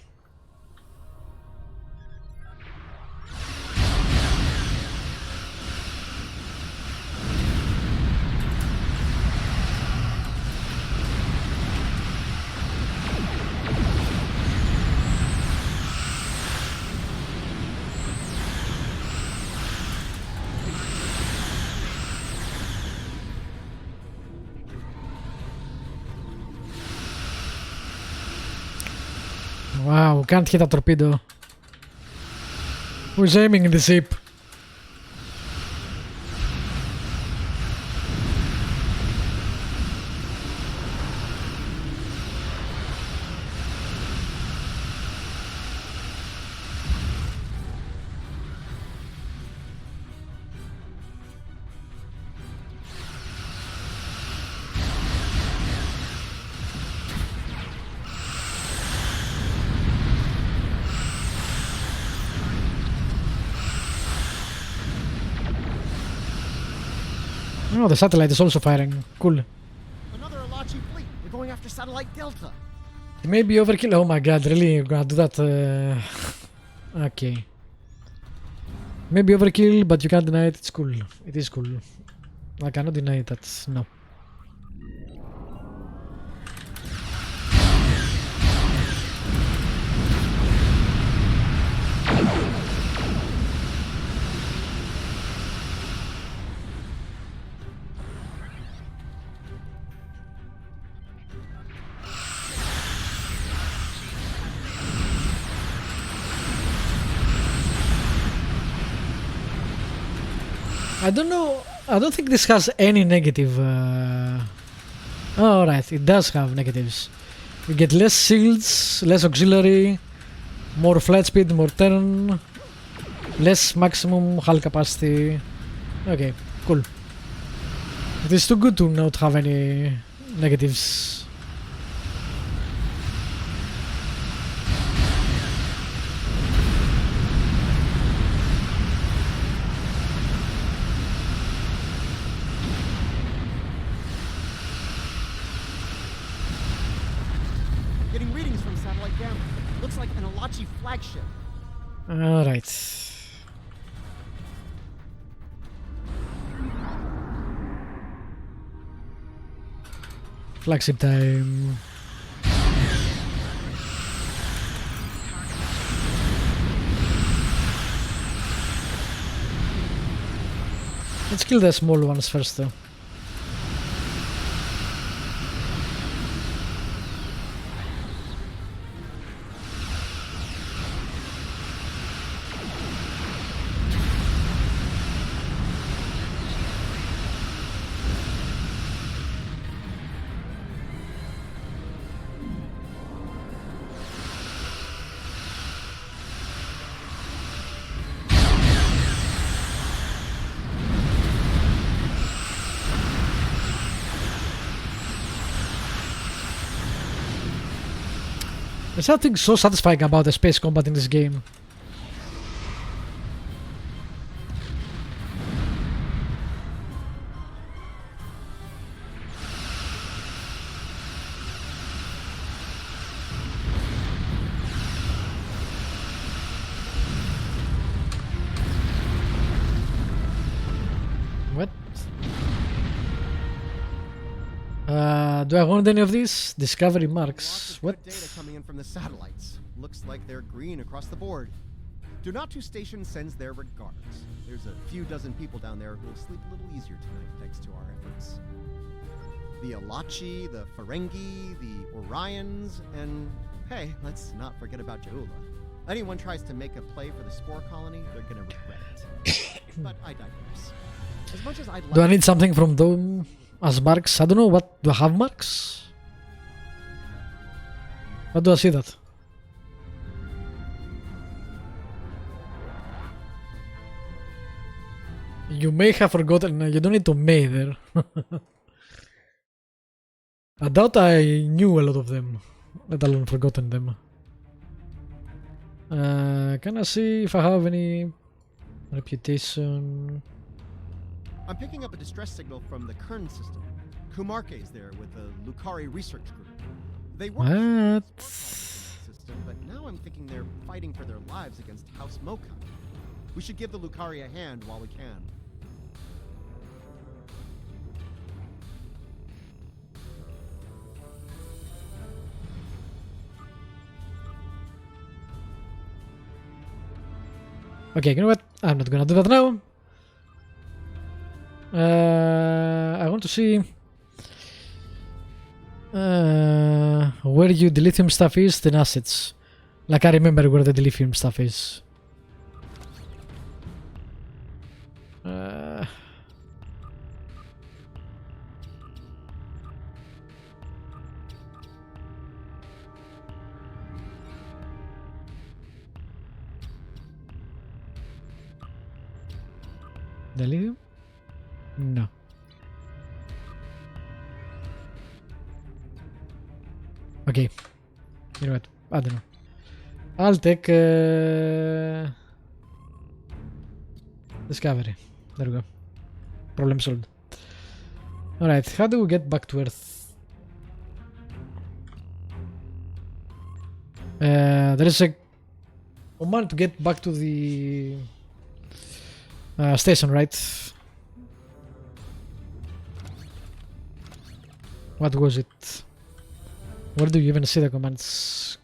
Wow, can't hit a torpedo. Who's aiming in the ship? Oh, the satellite is also firing. Cool. Another Alachi fleet. They're going after Satellite Delta. It may be overkill. Oh my god, really? You're gonna do that? Okay. Maybe overkill, but you can't deny it. It's cool. It is cool. I cannot deny that. No. I don't know. I don't think this has any negative. Oh, right, it does have negatives. You get less shields, less auxiliary, more flight speed, more turn, less maximum hull capacity. Okay, cool. It is too good to not have any negatives. Looks like an Alachi flagship. Alright. Flagship time. Let's kill the small ones first though. There's something so satisfying about the space combat in this game. What? Do I want any of these? Discovery marks. What? Data coming in from the satellites. Looks like they're green across the board. Donatu Station sends their regards. There's a few dozen people down there who will sleep a little easier tonight thanks to our efforts. The Alachi, the Ferengi, the Orions, and hey, let's not forget about Jaula. Anyone tries to make a play for the Spore Colony, they're gonna regret it. But I digress. As much as I'd like Do I need something from them as marks? I don't know. What do I have marks? What do I see that? You may have forgotten. You don't need to may there. I doubt I knew a lot of them, let alone forgotten them. Can I see if I have any reputation? I'm picking up a distress signal from the Kern system. Kumarke's there with the Lucari research group. They work What? system, but now I'm thinking they're fighting for their lives against House Mokai. We should give the Lucari a hand while we can. Okay, you know what? I'm not gonna do that now. I want to see where your dilithium stuff is, then assets. Like I remember where the dilithium stuff is. Dilithium? No. Okay. You know what? I don't know. I'll take Discovery. There we go. Problem solved. Alright, how do we get back to Earth? There is a command to get back to the station, right? What was it? Where do you even see the commands?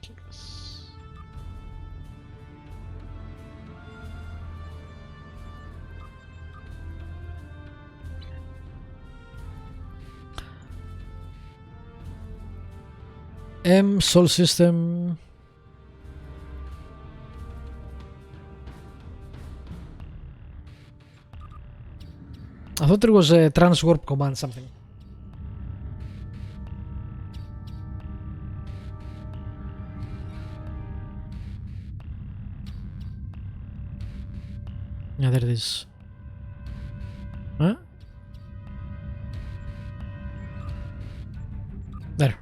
Sol system. I thought there was a transwarp command something. Yeah, there it is. Huh? There.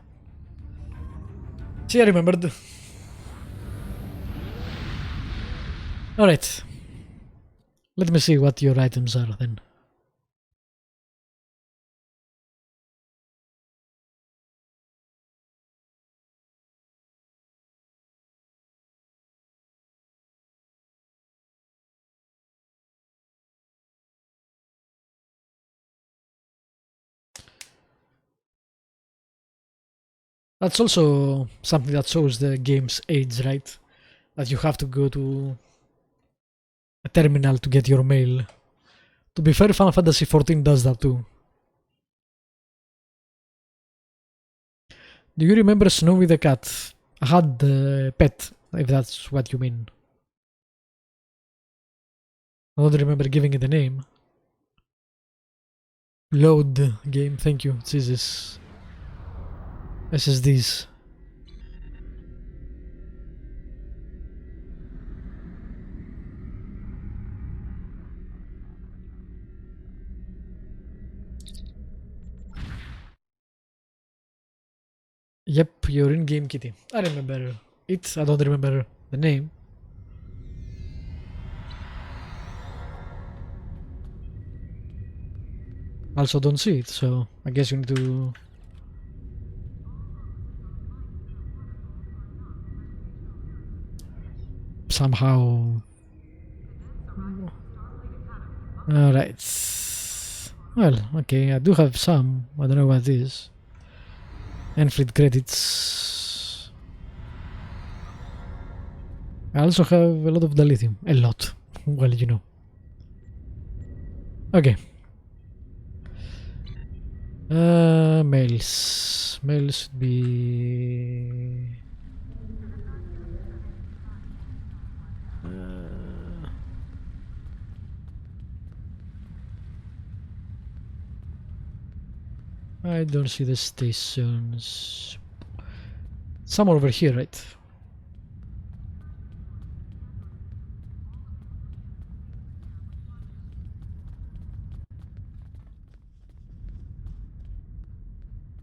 See, I remembered. Alright. Let me see what your items are then. That's also something that shows the game's age, right? That you have to go to a terminal to get your mail. To be fair, Final Fantasy XIV does that too. Do you remember Snowy the cat? I had the pet, if that's what you mean. I don't remember giving it a name. Load game, thank you. Jesus. SSDs. Yep, you're in game kitty. I remember it, I don't remember the name. Also don't see it, so I guess you need to somehow. Alright. Well, okay, I do have some. I don't know what it is. Enfleet credits. I also have a lot of dilithium. A lot. Well, you know. Okay. Mails. Mails should be. I don't see the stations. Somewhere over here, right?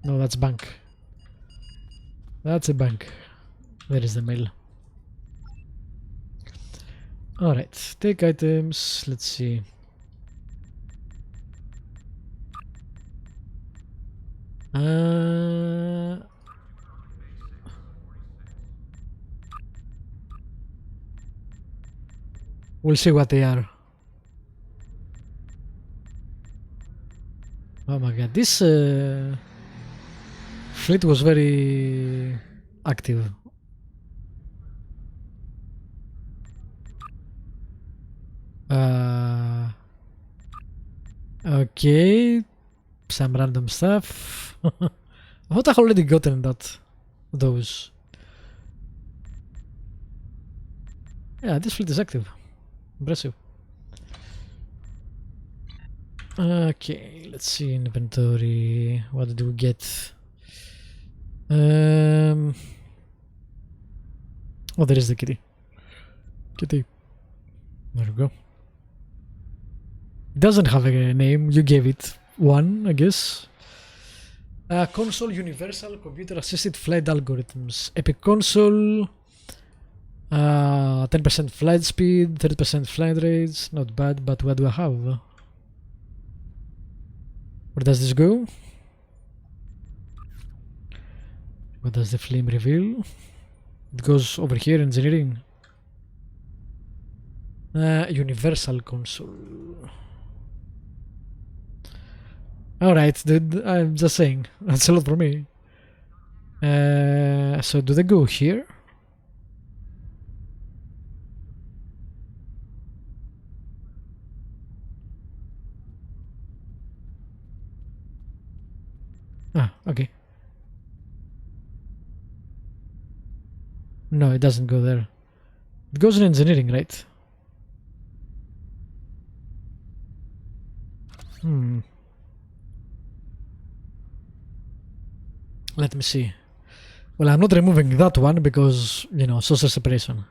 No, that's bank. That's a bank. Where is the mail? Alright, take items. Let's see. We'll see what they are. Oh my god, this fleet was very active. Okay, some random stuff. I thought I already gotten those. Yeah, this fleet is active. Impressive. Okay, let's see inventory. What do we get? Oh, there is the kitty. Kitty. There we go. Doesn't have a name. You gave it one, I guess. Console Universal Computer Assisted Flight Algorithms. Epic Console. 10% flight speed, 30% flight rates. Not bad, but what do I have? Where does this go? What does the flame reveal? It goes over here, engineering. Universal console. Alright, dude, I'm just saying. That's a lot for me. So do they go here? Ah, okay. No, it doesn't go there. It goes in engineering, right? Let me see. Well, I'm not removing that one because, you know, social separation.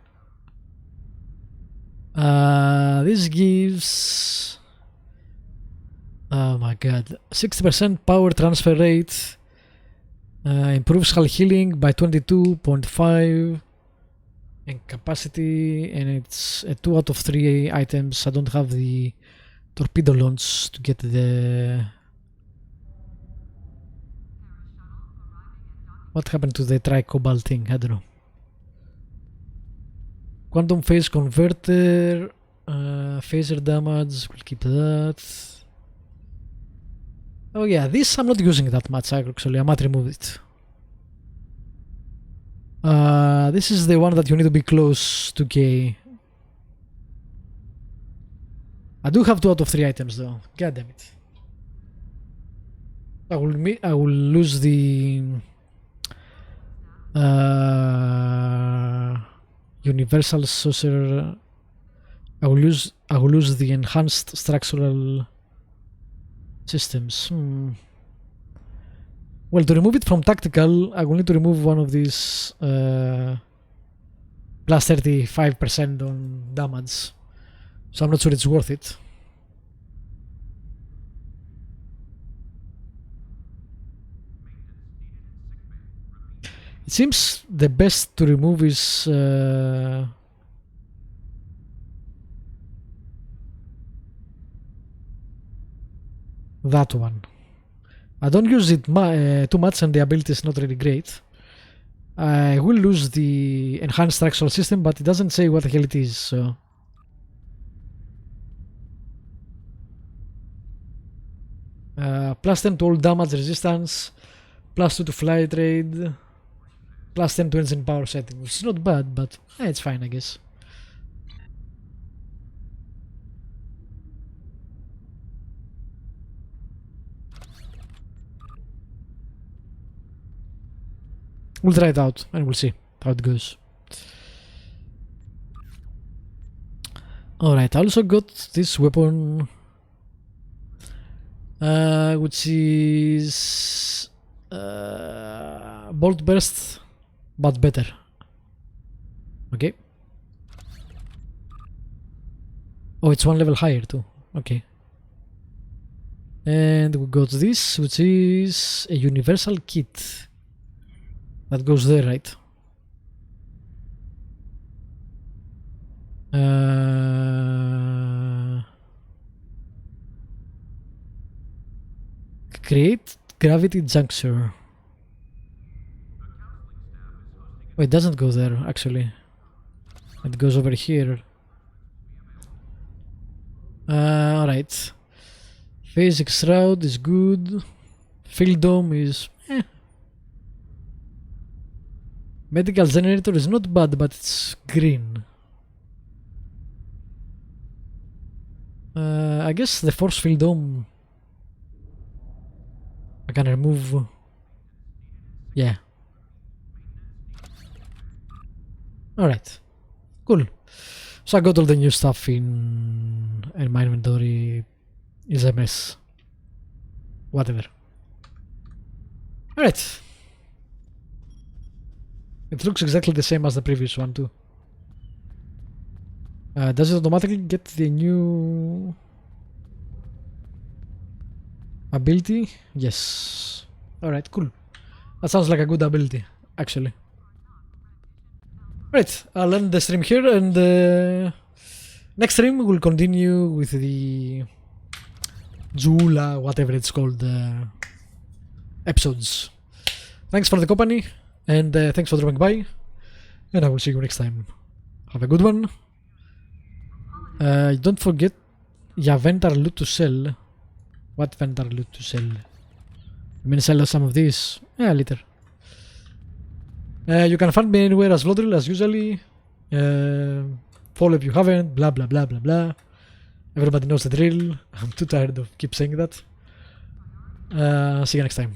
This gives... Oh my god. 60% power transfer rate. Improves hull healing by 22.5. And capacity. And it's a 2 out of 3 items. I don't have the torpedo launch to get the... What happened to the tri-cobalt thing? I don't know. Quantum phase converter, phaser damage, we'll keep that. Oh yeah, this I'm not using that much actually, I might remove it. This is the one that you need to be close to K. I do have 2 out of 3 items though, god damn it. I will lose the... Universal saucer. I will lose the enhanced structural systems. Well, to remove it from tactical, I will need to remove one of these plus 35% on damage. So I'm not sure it's worth it. It seems the best to remove is that one. I don't use it too much and the ability is not really great. I will lose the enhanced structural system, but it doesn't say what the hell it is, so... plus 10 to all damage resistance, plus 2 to flight rate, plus 10 to engine power setting, which is not bad, but it's fine, I guess. We'll try it out and we'll see how it goes. Alright, I also got this weapon, which is bolt burst, but better. Okay. Oh, it's 1 level higher too. Okay. And we got this, which is a universal kit. That goes there, right? Create gravity juncture. Oh, it doesn't go there, actually. It goes over here. Alright. Phasic shroud is good. Field dome is... Medical generator is not bad, but it's green. I guess the force field dome I can remove. Yeah. Alright. Cool. So I got all the new stuff in and my inventory is a mess. Whatever. Alright. It looks exactly the same as the previous one too. Does it automatically get the new ability? Yes. Alright, cool. That sounds like a good ability, actually. Right, I'll end the stream here and next stream we'll continue with the Jula, whatever it's called, episodes. Thanks for the company and thanks for dropping by. And I will see you next time. Have a good one. Don't forget, yeah, vendor loot to sell. What vendor loot to sell? I mean, sell some of these. Yeah, later. You can find me anywhere as Lodril as usually. Follow if you haven't. Blah blah blah blah blah. Everybody knows the drill. I'm too tired of keep saying that. See you next time.